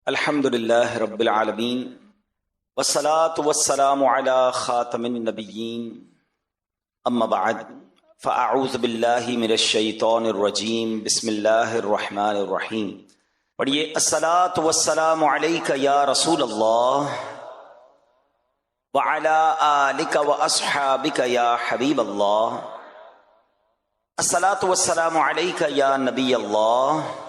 الحمد للہ رب العالمین والصلاة والسلام علی خاتم النبیین اما بعد فاعوذ باللہ من الشیطان الرجیم بسم اللہ الرحمن الرحیم. پڑھیے الصلاة والسلام علیک یا رسول اللہ وعلی آلک واصحابک یا حبیب اللہ. الصلاة والسلام علیک یا نبی اللہ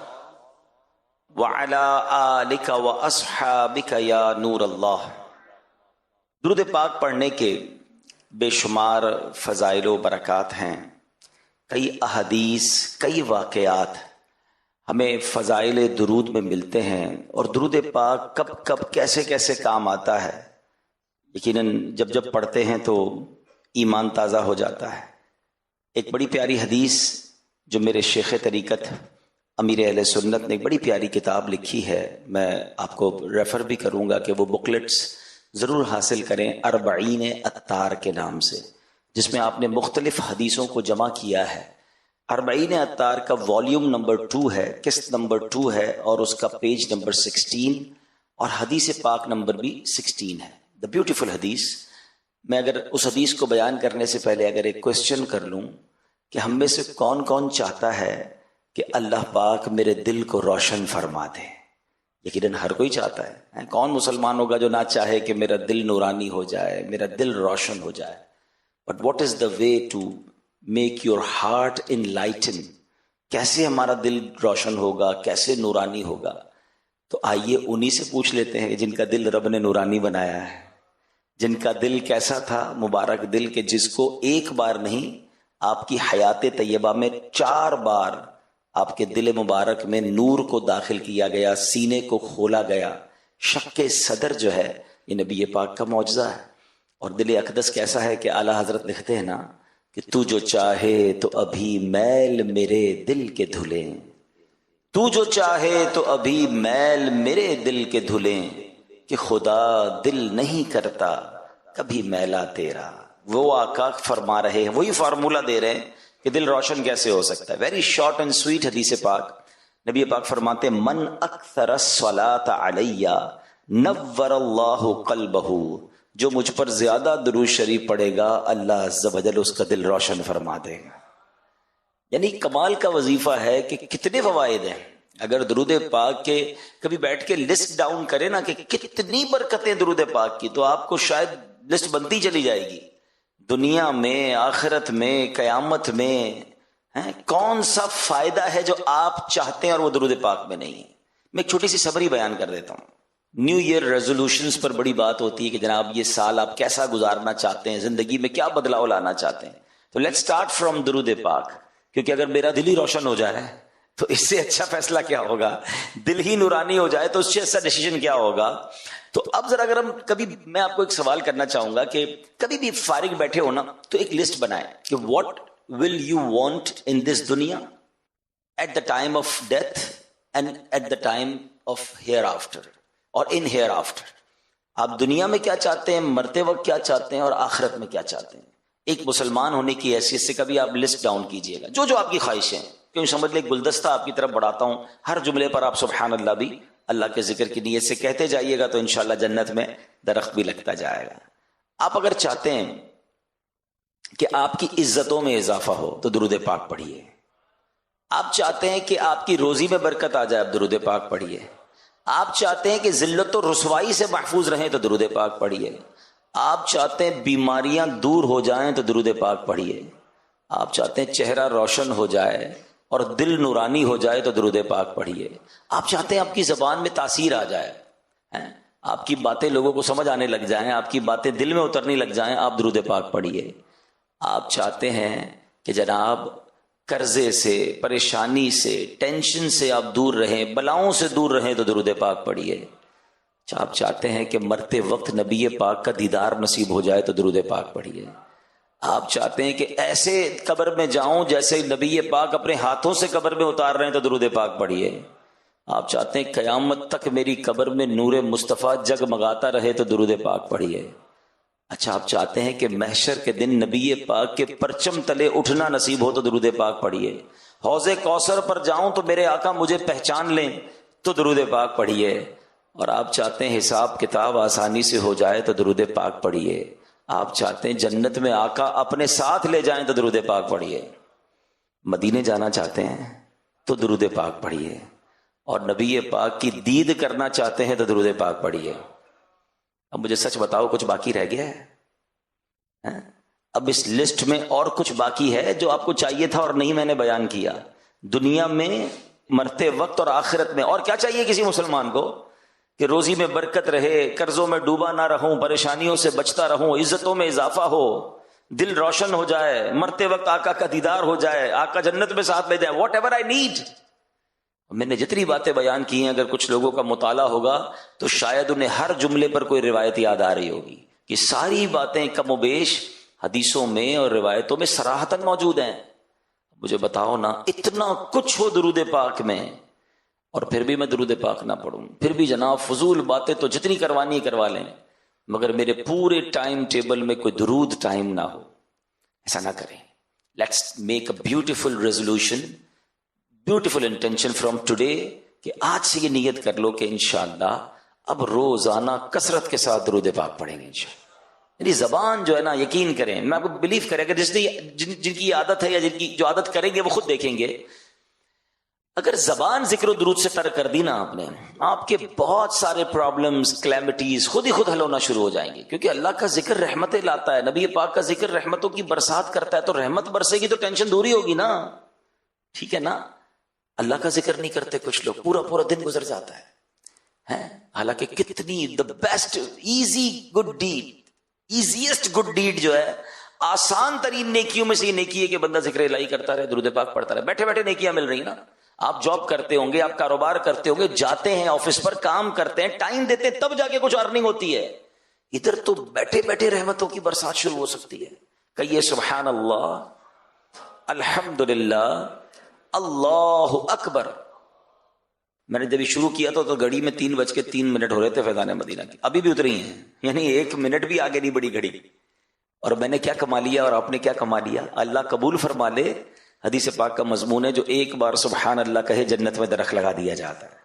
وَعَلَىٰ آلِكَ وَأَصْحَابِكَ يَا نور اللہ. درود پاک پڑھنے کے بے شمار فضائل و برکات ہیں. کئی احادیث، کئی واقعات ہمیں فضائل درود میں ملتے ہیں، اور درود پاک کب کب کیسے کیسے کام آتا ہے یقیناً جب جب پڑھتے ہیں تو ایمان تازہ ہو جاتا ہے. ایک بڑی پیاری حدیث جو میرے شیخ طریقت امیر اہل سنت نے ایک بڑی پیاری کتاب لکھی ہے، میں آپ کو ریفر بھی کروں گا کہ وہ بکلیٹس ضرور حاصل کریں، اربعین عطار کے نام سے، جس میں آپ نے مختلف حدیثوں کو جمع کیا ہے. اربعین عطار کا والیوم نمبر 2 ہے، قسط نمبر 2 ہے، اور اس کا پیج نمبر 16 اور حدیث پاک نمبر بھی 16 ہے. دا بیوٹیفل حدیث. میں اگر اس حدیث کو بیان کرنے سے پہلے اگر ایک کوشچن کر لوں کہ ہم میں سے کون کون چاہتا ہے کہ اللہ پاک میرے دل کو روشن فرما دے؟ یقیناً ہر کوئی چاہتا ہے. کون مسلمان ہوگا جو نہ چاہے کہ میرا دل نورانی ہو جائے، میرا دل روشن ہو جائے؟ But what is the way to make your heart enlighten? کیسے ہمارا دل روشن ہوگا، کیسے نورانی ہوگا؟ تو آئیے انہی سے پوچھ لیتے ہیں جن کا دل رب نے نورانی بنایا ہے، جن کا دل کیسا تھا، مبارک دل کہ جس کو ایک بار نہیں، آپ کی حیات طیبہ میں 4 بار آپ کے دل مبارک میں نور کو داخل کیا گیا، سینے کو کھولا گیا. شق صدر جو ہے یہ نبی پاک کا معجزہ ہے. اور دل اقدس کیسا ہے کہ اعلیٰ حضرت لکھتے ہیں نا کہ تو جو چاہے تو ابھی میل میرے دل کے دھلیں، تو جو چاہے تو ابھی میل میرے دل کے دھلیں، کہ خدا دل نہیں کرتا کبھی میلا تیرا. وہ آقا فرما رہے ہیں، وہی فارمولہ دے رہے ہیں کہ دل روشن کیسے ہو سکتا ہے. ویری شارٹ اینڈ سویٹ حدیث پاک. نبی پاک فرماتے من اکثر الصلاۃ علی نور اللہ قلبہ، جو مجھ پر زیادہ درود شریف پڑھے گا اللہ عز و جل اس کا دل روشن فرما دے گا. یعنی کمال کا وظیفہ ہے کہ کتنے فوائد ہیں. اگر درود پاک کے کبھی بیٹھ کے لسٹ ڈاؤن کرے نا کہ کتنی برکتیں درود پاک کی، تو آپ کو شاید لسٹ بنتی چلی جائے گی. دنیا میں، آخرت میں، قیامت میں کون سا فائدہ ہے جو آپ چاہتے ہیں اور وہ درود پاک میں نہیں ہے. میں ایک چھوٹی سی سمری بیان کر دیتا ہوں. نیو ایئر ریزولوشنز پر بڑی بات ہوتی ہے کہ جناب یہ سال آپ کیسا گزارنا چاہتے ہیں، زندگی میں کیا بدلاؤ لانا چاہتے ہیں. تو لیٹس اسٹارٹ فرام درود پاک، کیونکہ اگر میرا دل ہی روشن ہو جائے تو اس سے اچھا فیصلہ کیا ہوگا؟ دل ہی نورانی ہو جائے تو اس سے اچھا ڈیسیژن کیا ہوگا؟ تو اب ذرا اگر ہم کبھی، میں آپ کو ایک سوال کرنا چاہوں گا کہ کبھی بھی فارغ بیٹھے ہو نا تو ایک لسٹ بنائیں کہ what will you want in this دنیا at the time of death and at the time of hereafter, اور ان ہیئر آفٹر. آپ دنیا میں کیا چاہتے ہیں، مرتے وقت کیا چاہتے ہیں، اور آخرت میں کیا چاہتے ہیں. ایک مسلمان ہونے کی حیثیت سے کبھی آپ لسٹ ڈاؤن کیجئے گا جو جو آپ کی خواہشیں ہیں. کیوں سمجھ لیں ایک گلدستہ آپ کی طرف بڑھاتا ہوں، ہر جملے پر آپ سبحان اللہ بھی اللہ کے ذکر کی نیت سے کہتے جائیے گا تو انشاءاللہ جنت میں درخت بھی لگتا جائے گا. آپ اگر چاہتے ہیں کہ آپ کی عزتوں میں اضافہ ہو تو درود پاک پڑھیے. آپ چاہتے ہیں کہ آپ کی روزی میں برکت آ جائے، آپ درود پاک پڑھیے. آپ چاہتے ہیں کہ ذلت و رسوائی سے محفوظ رہیں تو درود پاک پڑھیے. آپ چاہتے ہیں بیماریاں دور ہو جائیں تو درود پاک پڑھیے. آپ چاہتے ہیں چہرہ روشن ہو جائے اور دل نورانی ہو جائے تو درود پاک پڑھیے. آپ چاہتے ہیں آپ کی زبان میں تاثیر آ جائے، آپ کی باتیں لوگوں کو سمجھ آنے لگ جائیں، آپ کی باتیں دل میں اترنے لگ جائیں، آپ درود پاک پڑھیے. آپ چاہتے ہیں کہ جناب قرضے سے، پریشانی سے، ٹینشن سے آپ دور رہیں، بلاؤں سے دور رہیں تو درود پاک پڑھیے. آپ چاہتے ہیں کہ مرتے وقت نبی پاک کا دیدار نصیب ہو جائے تو درود پاک پڑھیے. آپ چاہتے ہیں کہ ایسے قبر میں جاؤں جیسے نبی پاک اپنے ہاتھوں سے قبر میں اتار رہے ہیں تو درود پاک پڑھیے. آپ چاہتے ہیں قیامت تک میری قبر میں نور مصطفیٰ جگمگاتا رہے تو درود پاک پڑھیے. اچھا آپ چاہتے ہیں کہ محشر کے دن نبی پاک کے پرچم تلے اٹھنا نصیب ہو تو درود پاک پڑھیے. حوض کوثر پر جاؤں تو میرے آقا مجھے پہچان لیں تو درود پاک پڑھیے. اور آپ چاہتے ہیں حساب کتاب آسانی سے ہو جائے تو درود پاک پڑھیے. آپ چاہتے ہیں جنت میں آقا اپنے ساتھ لے جائیں تو درود پاک پڑھیے. مدینے جانا چاہتے ہیں تو درود پاک پڑھیے. اور نبی پاک کی دید کرنا چاہتے ہیں تو درود پاک پڑھیے. اب مجھے سچ بتاؤ کچھ باقی رہ گیا ہے؟ اب اس لسٹ میں اور کچھ باقی ہے جو آپ کو چاہیے تھا اور نہیں میں نے بیان کیا. دنیا میں مرتے وقت اور آخرت میں اور کیا چاہیے کسی مسلمان کو؟ کہ روزی میں برکت رہے، قرضوں میں ڈوبا نہ رہوں، پریشانیوں سے بچتا رہوں، عزتوں میں اضافہ ہو، دل روشن ہو جائے، مرتے وقت آقا کا دیدار ہو جائے، آقا جنت میں ساتھ لے جائے. What ever I need. میں نے جتنی باتیں بیان کی ہیں اگر کچھ لوگوں کا مطالعہ ہوگا تو شاید انہیں ہر جملے پر کوئی روایت یاد آ رہی ہوگی کہ ساری باتیں کم و بیش حدیثوں میں اور روایتوں میں صراحتاً موجود ہیں. مجھے بتاؤ نا، اتنا کچھ ہو درود پاک میں اور پھر بھی میں درود پاک نہ پڑھوں، پھر بھی جناب فضول باتیں تو جتنی کروانی کروا لیں، مگر میرے پورے ٹائم ٹیبل میں کوئی درود ٹائم نہ ہو. ایسا نہ کریں. Let's make a beautiful resolution, beautiful intention from today کہ آج سے یہ نیت کر لو کہ انشاءاللہ اب روزانہ کثرت کے ساتھ درود پاک پڑھیں گے انشاءاللہ. یعنی زبان جو ہے نا، یقین کریں، میں آپ کو بلیو کریں کہ جن کی عادت ہے یا جن کی جو عادت کریں گے وہ خود دیکھیں گے. اگر زبان ذکر و درود سے ترک کر دی نا آپ نے، آپ کے بہت سارے پرابلمز، کلیمٹیز خود ہی خود حل ہونا شروع ہو جائیں گے. کیونکہ اللہ کا ذکر رحمتیں لاتا ہے، نبی پاک کا ذکر رحمتوں کی برسات کرتا ہے. تو رحمت برسے گی تو ٹینشن دوری ہوگی نا. ٹھیک ہے نا. اللہ کا ذکر نہیں کرتے کچھ لوگ، پورا پورا دن گزر جاتا ہے. حالانکہ کتنی the best easy good deed, easiest good deed جو ہے، آسان ترین نیکیوں میں سے یہ نیکی ہے کہ بندہ ذکر الہی کرتا رہے، درود پاک پڑھتا رہے. بیٹھے بیٹھے نیکیاں مل رہی نا. آپ جاب کرتے ہوں گے، آپ کاروبار کرتے ہوں گے، جاتے ہیں آفس پر، کام کرتے ہیں، ٹائم دیتے ہیں، تب جا کے کچھ ارننگ ہوتی ہے. ادھر تو بیٹھے بیٹھے رحمتوں کی برسات شروع ہو سکتی ہے. کہیے سبحان اللہ، الحمدللہ، اللہ اکبر. میں نے جب یہ شروع کیا تو گھڑی میں 3:03 ہو رہے تھے فیضان مدینہ کی، ابھی بھی اتری ہیں، یعنی 1 منٹ بھی آگے نہیں بڑھی گھڑی. اور میں نے کیا کما لیا اور آپ نے کیا کما لیا؟ اللہ قبول فرما لے. حدیث پاک کا مضمون ہے جو ایک بار سبحان اللہ کہے جنت میں درخت لگا دیا جاتا ہے.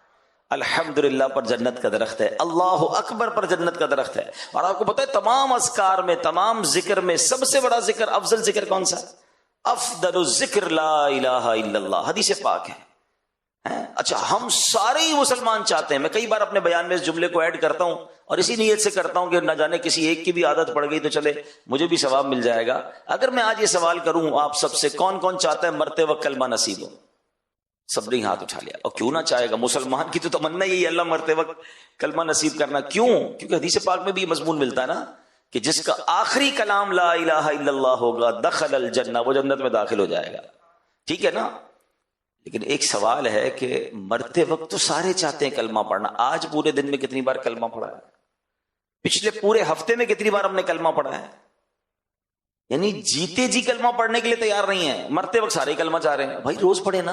الحمدللہ پر جنت کا درخت ہے، اللہ اکبر پر جنت کا درخت ہے. اور آپ کو پتہ ہے تمام اذکار میں، تمام ذکر میں سب سے بڑا ذکر، افضل ذکر کون سا؟ افضل الذکر لا الہ الا اللہ. حدیث پاک ہے. اچھا، ہم سارے ہی مسلمان چاہتے ہیں، میں کئی بار اپنے بیان میں اس جملے کو ایڈ کرتا ہوں اور اسی نیت سے کرتا ہوں کہ نہ جانے کسی ایک کی بھی عادت پڑ گئی تو چلے مجھے بھی ثواب مل جائے گا. اگر میں آج یہ سوال کروں آپ سب سے، کون کون چاہتا ہے مرتے وقت کلمہ نصیب ہو؟ سب نے ہاتھ اٹھا لیا. اور کیوں نہ چاہے گا؟ مسلمان کی تو تمنا یہی ہے اللہ مرتے وقت کلمہ نصیب کرنا. کیوں؟ کیونکہ حدیث پاک میں بھی یہ مضمون ملتا ہے نا کہ جس کا آخری کلام لا الہ الا اللہ ہوگا دخل الجنہ، وہ جنت میں داخل ہو جائے گا. ٹھیک ہے نا. لیکن ایک سوال ہے کہ مرتے وقت تو سارے چاہتے ہیں کلمہ پڑھنا. آج پورے دن میں کتنی بار کلمہ پڑھا ہے؟ پچھلے پورے ہفتے میں کتنی بار ہم نے کلمہ پڑھا ہے؟ یعنی جیتے جی کلمہ پڑھنے کے لیے تیار نہیں ہے، مرتے وقت سارے کلمہ چاہ رہے ہیں. بھائی روز پڑھے نا،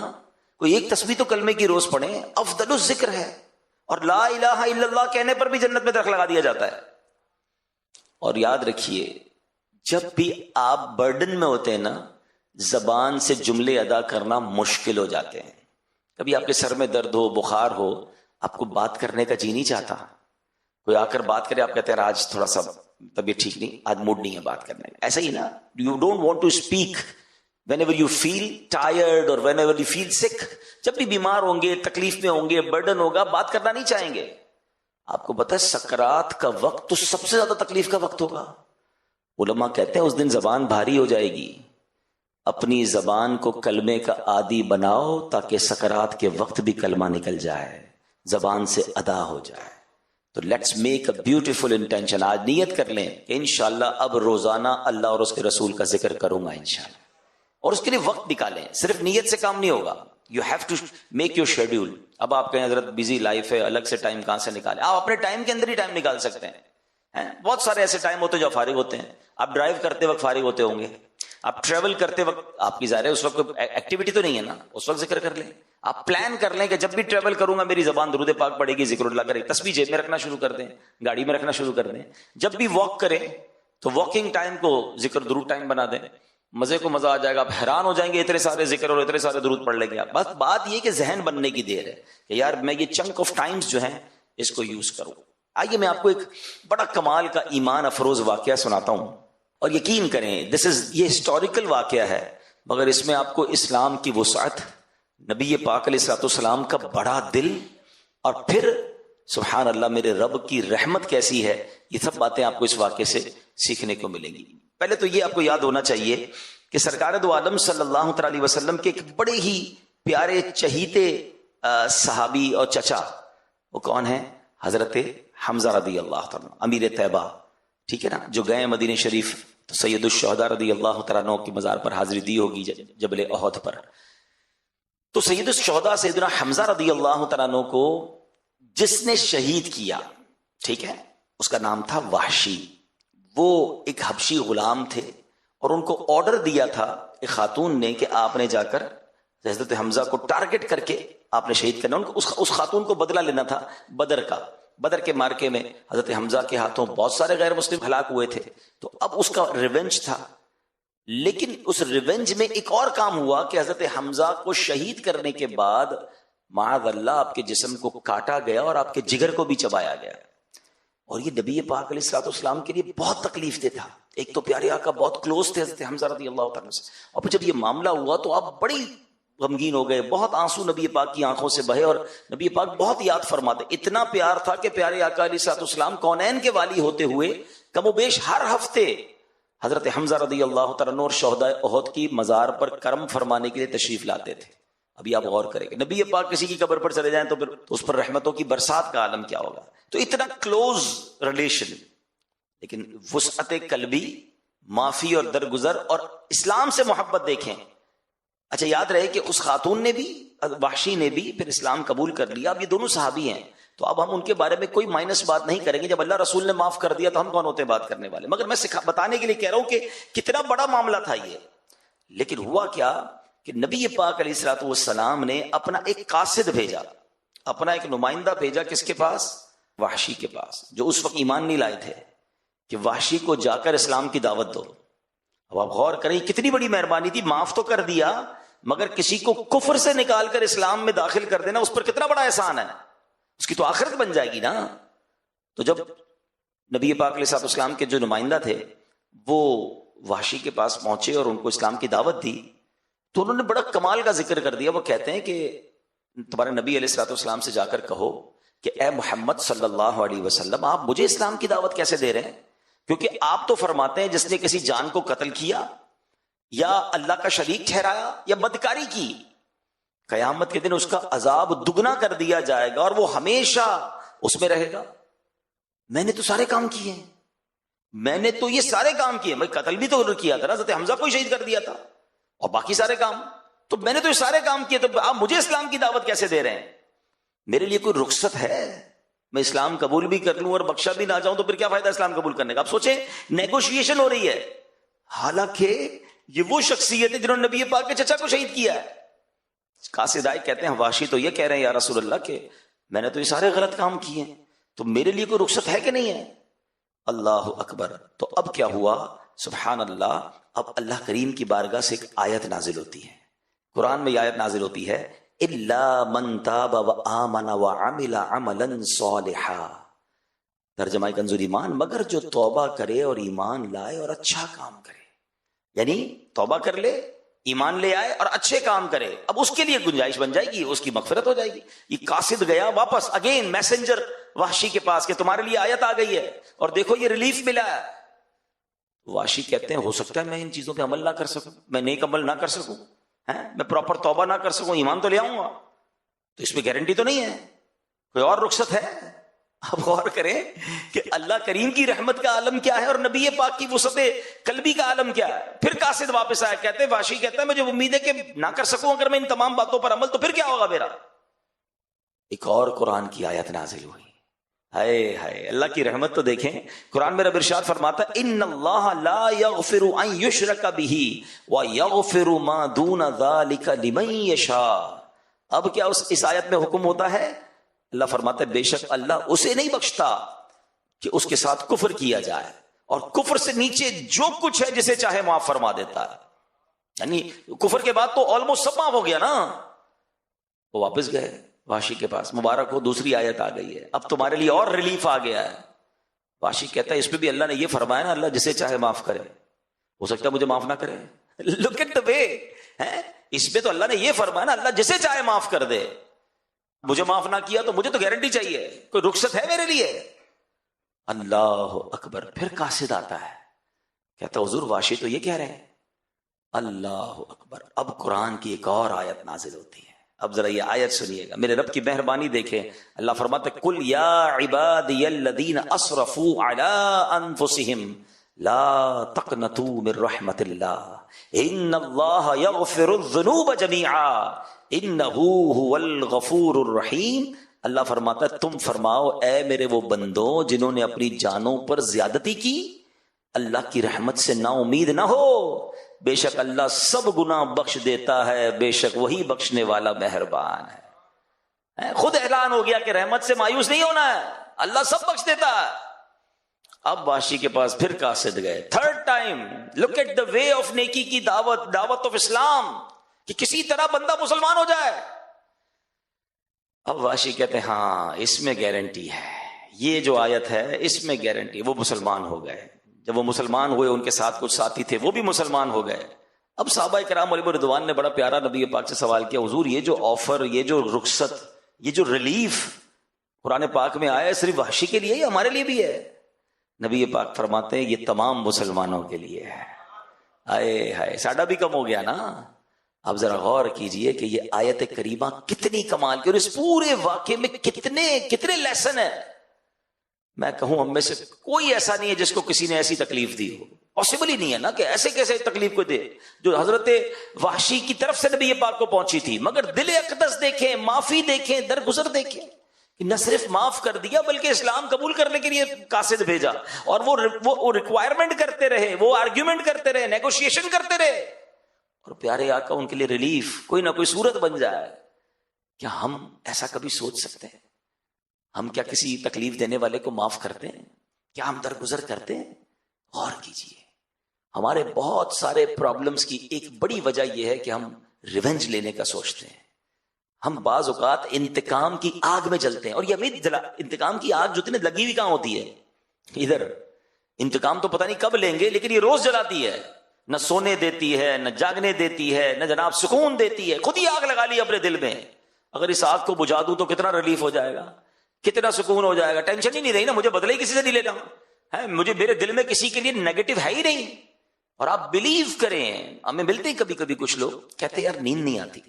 کوئی ایک تسبیح تو کلمے کی روز پڑھیں. افضل الذکر ہے، اور لا الہ الا اللہ کہنے پر بھی جنت میں درخت لگا دیا جاتا ہے. اور یاد رکھیے، جب بھی آپ برڈن میں ہوتے ہیں نا، زبان سے جملے ادا کرنا مشکل ہو جاتے ہیں. کبھی آپ کے سر میں درد ہو، بخار ہو، آپ کو بات کرنے کا جی نہیں چاہتا، کوئی آ کر بات کرے، آپ کہتے ہیں آج تھوڑا سا طبیعت ٹھیک نہیں، آج موڈ نہیں ہے بات کرنے کا. ایسا ہی نا، you don't want to speak whenever you feel tired اور whenever you feel sick. جب بھی بیمار ہوں گے، تکلیف میں ہوں گے، برڈن ہوگا، بات کرنا نہیں چاہیں گے. آپ کو پتہ ہے سکرات کا وقت تو سب سے زیادہ تکلیف کا وقت ہوگا. علماء کہتے ہیں اس دن زبان بھاری ہو جائے گی. اپنی زبان کو کلمے کا عادی بناؤ تاکہ سکرات کے وقت بھی کلمہ نکل جائے، زبان سے ادا ہو جائے. تو let's make a beautiful intention. آج نیت کر لیں کہ انشاءاللہ اب روزانہ اللہ اور اس کے رسول کا ذکر کروں گا انشاءاللہ. اور اس کے لیے وقت نکالیں. صرف نیت سے کام نہیں ہوگا، you have to make your schedule. اب آپ کہیں حضرت بزی لائف ہے، الگ سے ٹائم کہاں سے نکالیں؟ آپ اپنے ٹائم کے اندر ہی ٹائم نکال سکتے ہیں. بہت سارے ایسے ٹائم ہوتے ہیں جو فارغ ہوتے ہیں. آپ ڈرائیو کرتے وقت فارغ ہوتے ہوں گے، آپ ٹریول کرتے وقت، آپ کی ظاہر ہے اس وقت ایکٹیویٹی تو نہیں ہے نا، اس وقت ذکر کر لیں. آپ پلان کر لیں کہ جب بھی ٹریول کروں گا میری زبان درود پاک پڑے گی، ذکر اللہ کرے. تسبیح جیب میں رکھنا شروع کر دیں، گاڑی میں رکھنا شروع کر دیں. جب بھی واک کریں تو واکنگ ٹائم کو ذکر درود ٹائم بنا دیں. مزے کو مزہ آ جائے گا. آپ حیران ہو جائیں گے اتنے سارے ذکر اور اتنے سارے درود پڑھ لیں گے آپ. بس بات یہ کہ ذہن بننے کی دیر ہے کہ یار میں یہ چنک آف ٹائمز جو ہیں اس کو یوز کرو. آئیے میں آپ کو ایک بڑا کمال کا ایمان افروز واقعہ سناتا ہوں, اور یقین کریں یہ ہسٹوریکل واقعہ ہے, مگر اس میں آپ کو اسلام کی وسعت, نبی پاک علیہ الصلوۃ والسلام کا بڑا دل, اور پھر سبحان اللہ میرے رب کی رحمت کیسی ہے, یہ سب باتیں آپ کو اس واقعے سے سیکھنے کو ملیں گی. پہلے تو یہ آپ کو یاد ہونا چاہیے کہ سرکار دو عالم صلی اللہ تعالی علیہ وسلم کے ایک بڑے ہی پیارے چہیتے صحابی اور چچا, وہ کون ہیں؟ حضرت حمزہ رضی اللہ تعالیٰ, امیر طیبہ, ٹھیک ہے نا, جو گئے مدینہ شریف تو سید الشہداء رضی اللہ تعالیٰ عنہ کی مزار پر حاضری دی ہوگی جبل احد پر. تو سید الشہداء سیدنا حمزہ رضی اللہ تعالیٰ عنہ کو جس نے شہید کیا, ٹھیک ہے, اس کا نام تھا وحشی. وہ ایک حبشی غلام تھے, اور ان کو آرڈر دیا تھا ایک خاتون نے کہ آپ نے جا کر حضرت حمزہ کو ٹارگٹ کر کے آپ نے شہید کرنا. اس خاتون کو بدلہ لینا تھا بدر کا. بدر کے مارکے میں حضرت حمزہ کے ہاتھوں بہت سارے غیر مسلم ہلاک ہوئے تھے, تو اب اس کا ریونج تھا. لیکن اس ریونج میں ایک اور کام ہوا کہ حضرت حمزہ کو شہید کرنے کے بعد معاذ اللہ آپ کے جسم کو کاٹا گیا اور آپ کے جگر کو بھی چبایا گیا. اور یہ نبی پاک علیہ الصلوۃ والسلام کے لیے بہت تکلیف دہ تھا. ایک تو پیارے آقا بہت کلوز تھے حضرت حمزہ رضی اللہ تعالیٰ سے, اور پھر جب یہ معاملہ ہوا تو آپ بڑی غمگین ہو گئے, بہت آنسو نبی پاک کی آنکھوں سے بہے, اور نبی پاک بہت یاد فرماتے. اتنا پیار تھا کہ پیارے آقا علیہ الصلوۃ والسلام کونین کے والی ہوتے ہوئے کم و بیش ہر ہفتے حضرت حمزہ رضی اللہ تعالیٰ عنہ اور شہداء احد کی مزار پر کرم فرمانے کے لیے تشریف لاتے تھے. ابھی آپ غور کریں گے, نبی پاک کسی کی قبر پر چلے جائیں تو پھر اس پر رحمتوں کی برسات کا عالم کیا ہوگا. تو اتنا کلوز ریلیشن, لیکن وسعت قلبی, معافی اور درگزر اور اسلام سے محبت دیکھیں. اچھا یاد رہے کہ اس خاتون نے بھی, وحشی نے بھی پھر اسلام قبول کر لیا. اب یہ دونوں صحابی ہیں, تو اب ہم ان کے بارے میں کوئی مائنس بات نہیں کریں گے. جب اللہ رسول نے معاف کر دیا تو ہم کون ہوتے ہیں بات کرنے والے. مگر میں بتانے کے لیے کہہ رہا ہوں کہ کتنا بڑا معاملہ تھا یہ. لیکن ہوا کیا کہ نبی پاک علیہ الصلوۃ والسلام نے اپنا ایک قاصد بھیجا, اپنا ایک نمائندہ بھیجا. کس کے پاس؟ وحشی کے پاس, جو اس وقت ایمان نہیں لائے تھے, کہ وحشی کو جا کر اسلام کی دعوت دو. اب آپ غور کریں کتنی بڑی مہربانی تھی, معاف تو کر دیا مگر کسی کو کفر سے نکال کر اسلام میں داخل کر دینا, اس پر کتنا بڑا احسان ہے. اس کی تو آخرت بن جائے گی نا. تو جب نبی پاک علیہ الصلوۃ والسلام کے جو نمائندہ تھے وہ وحشی کے پاس پہنچے اور ان کو اسلام کی دعوت دی, تو انہوں نے بڑا کمال کا ذکر کر دیا. وہ کہتے ہیں کہ تمہارے نبی علیہ الصلوۃ والسلام سے جا کر کہو کہ اے محمد صلی اللہ علیہ وسلم, آپ مجھے اسلام کی دعوت کیسے دے رہے ہیں؟ کیونکہ آپ تو فرماتے ہیں جس نے کسی جان کو قتل کیا یا اللہ کا شریک ٹھہرایا یا بدکاری کی, قیامت کے دن اس کا عذاب دگنا کر دیا جائے گا اور وہ ہمیشہ اس میں رہے گا. میں نے تو سارے کام کیے ہیں, میں نے تو یہ سارے کام کیے, میں قتل بھی تو کیا تھا نا, حضرت حمزہ کو ہی شہید کر دیا تھا, اور باقی سارے کام تو میں نے تو یہ سارے کام کیے, تو آپ مجھے اسلام کی دعوت کیسے دے رہے ہیں؟ میرے لیے کوئی رخصت ہے؟ میں اسلام قبول بھی کر لوں اور بخشا بھی نہ جاؤں تو پھر کیا فائدہ اسلام قبول کرنے کا؟ آپ سوچیں نیگوشیشن ہو رہی ہے, حالانکہ یہ وہ شخصیت ہے جنہوں نے نبی پاک کے چچا کو شہید کیا ہے. قاصد آئے کہتے ہیں وحشی تو یہ کہہ رہے ہیں یا رسول اللہ کہ میں نے تو یہ سارے غلط کام کیے ہیں, تو میرے لیے کوئی رخصت ہے کہ نہیں ہے؟ اللہ اکبر. تو اب کیا ہوا؟ سبحان اللہ, اب اللہ کریم کی بارگاہ سے ایک آیت نازل ہوتی ہے. قرآن میں یہ آیت نازل ہوتی ہے, الا من تاب وآمن وعمل عملا صالحا. ترجمہ کنز ایمان, مگر جو توبہ کرے اور ایمان لائے اور اچھا کام کرے. یعنی توبہ کر لے, ایمان لے آئے اور اچھے کام کرے, اب اس کے لیے گنجائش بن جائے گی, اس کی مغفرت ہو جائے گی. یہ قاصد گیا واپس اگین میسنجر وحشی کے پاس کہ تمہارے لیے آیت آ گئی ہے اور دیکھو یہ ریلیف ملا ہے. وحشی کہتے ہیں ہو سکتا ہے میں ان چیزوں پہ عمل نہ کر سکوں, میں نیک عمل نہ کر سکوں, میں پراپر توبہ نہ کر سکوں, ایمان تو لے آؤں گا, تو اس میں گارنٹی تو نہیں ہے, کوئی اور رخصت ہے؟ اب غور کریں کہ اللہ کریم کی رحمت کا عالم کیا ہے اور نبی پاک کی وسعت قلبی کا عالم کیا ہے. پھر قاصد واپس آیا, کہتے ہیں وحشی کہتا ہے مجھے امید ہے کہ نہ کر سکوں اگر میں ان تمام باتوں پر عمل, تو پھر کیا ہوگا میرا؟ ایک اور قرآن کی آیت نازل ہوئی. ہائے ہائے, اللہ کی رحمت تو دیکھیں. قرآن میں رب ارشاد فرماتا ہے ان اللہ لا یغفر ان یشرک بہ ویغفر ما دون ذلک لمن یشاء. اب کیا اس آیت میں حکم ہوتا ہے؟ اللہ فرماتا ہے بے شک اللہ اسے نہیں بخشتا کہ اس کے ساتھ کفر کیا جائے, اور کفر سے نیچے جو کچھ ہے جسے چاہے معاف فرما دیتا ہے. یعنی کفر کے بعد تو آلموسٹ سب معاف ہو گیا نا. وہ واپس گئے, وحشی کے پاس، مبارک ہو دوسری آیت آ گئی ہے، اب تمہارے لیے اور ریلیف آ گیا ہے۔ وحشی کہتا ہے اس پہ بھی اللہ نے یہ فرمایا نا اللہ جسے چاہے معاف کرے، ہو سکتا ہے مجھے معاف نہ کرے۔ لک ایٹ دی وے، اس پہ تو اللہ نے یہ فرمایا نا اللہ جسے چاہے معاف کر دے، مجھے معاف نہ کیا تو مجھے تو گارنٹی چاہیے، کوئی رخصت ہے میرے لیے؟ اللہ اکبر۔ پھر قاصد آتا ہے، کہتا حضور وحشی تو یہ کہہ رہے ہیں۔ اللہ اکبر۔ اب قرآن کی ایک اور آیت نازل ہوتی ہے، اب ذرا یہ آیت سنیے گا، میرے رب کی مہربانی دیکھیں۔ اللہ فرماتا ہے قل یا عبادی الذین اسرفوا علی انفسہم لا تقنطوا من رحمت اللہ ان اللہ یغفر الذنوب جمیعا انہ هو الغفور الرحیم۔ اللہ فرماتا ہے تم فرماؤ اے میرے وہ بندوں جنہوں نے اپنی جانوں پر زیادتی کی، اللہ کی رحمت سے نا امید نہ ہو، بے شک اللہ سب گناہ بخش دیتا ہے، بے شک وہی بخشنے والا مہربان ہے۔ خود اعلان ہو گیا کہ رحمت سے مایوس نہیں ہونا ہے، اللہ سب بخش دیتا ہے۔ اب وحشی کے پاس پھر قاصد گئے، third time. Look at the way of نیکی کی دعوت، دعوت آف اسلام، کہ کسی طرح بندہ مسلمان ہو جائے۔ اب وحشی کہتے ہیں ہاں اس میں گارنٹی ہے، یہ جو آیت ہے اس میں گارنٹی۔ وہ مسلمان ہو گئے، جب وہ مسلمان ہوئے ان کے ساتھ کچھ ساتھی تھے وہ بھی مسلمان ہو گئے۔ اب صحابہ کرام علیہ رضوان نے بڑا پیارا نبی پاک سے سوال کیا، حضور یہ جو آفر، یہ جو رخصت، یہ جو ریلیف قرآن پاک میں آیا ہے صرف وحشی کے لیے یا ہمارے لیے بھی ہے؟ نبی پاک فرماتے ہیں یہ تمام مسلمانوں کے لیے ہے۔ آئے ہائے، ساڈا بھی کم ہو گیا نا۔ اب ذرا غور کیجئے کہ یہ آیت کریمہ کتنی کمال کی، اور اس پورے واقعے میں کتنے لیسن ہیں۔ میں کہوں ہم میں سے کوئی ایسا نہیں ہے جس کو کسی نے ایسی تکلیف دی ہو، پاسبل ہی نہیں ہے نا کہ ایسے کیسے تکلیف کو دے جو حضرت وحشی کی طرف سے نبی پاک کو پہنچی تھی۔ مگر دل اقدس دیکھیں، معافی دیکھیں، درگزر دیکھیں، کہ نہ صرف معاف کر دیا بلکہ اسلام قبول کرنے کے لیے قاصد بھیجا، اور وہ ریکوائرمنٹ کرتے رہے، وہ آرگیومنٹ کرتے رہے، نیگوشیشن کرتے رہے، اور پیارے آقا ان کے لیے ریلیف کوئی نہ کوئی صورت بن جائے۔ کیا ہم ایسا کبھی سوچ سکتے ہیں؟ ہم کیا کسی تکلیف دینے والے کو معاف کرتے ہیں؟ کیا ہم درگزر کرتے ہیں؟ غور کیجئے، ہمارے بہت سارے پرابلمز کی ایک بڑی وجہ یہ ہے کہ ہم ریونج لینے کا سوچتے ہیں۔ ہم بعض اوقات انتقام کی آگ میں جلتے ہیں، اور یہ انتقام کی آگ جو اتنی لگی ہوئی کہاں ہوتی ہے؟ ادھر انتقام تو پتہ نہیں کب لیں گے، لیکن یہ روز جلاتی ہے، نہ سونے دیتی ہے، نہ جاگنے دیتی ہے، نہ جناب سکون دیتی ہے، خود ہی آگ لگا لی اپنے دل میں۔ اگر اس آگ کو بجھا دوں تو کتنا ریلیف ہو جائے گا، کتنا سکون ہو جائے گا، ٹینشن ہی نہیں رہی نا، مجھے بدلے ہی کسی سے نہیں لینا ہے، مجھے میرے دل میں کسی کے لیے نیگیٹو ہے ہی نہیں۔ اور آپ بلیو کریں، ہمیں ملتے ہی کبھی کبھی کچھ لوگ کہتے ہیں یار نیند نہیں آتی،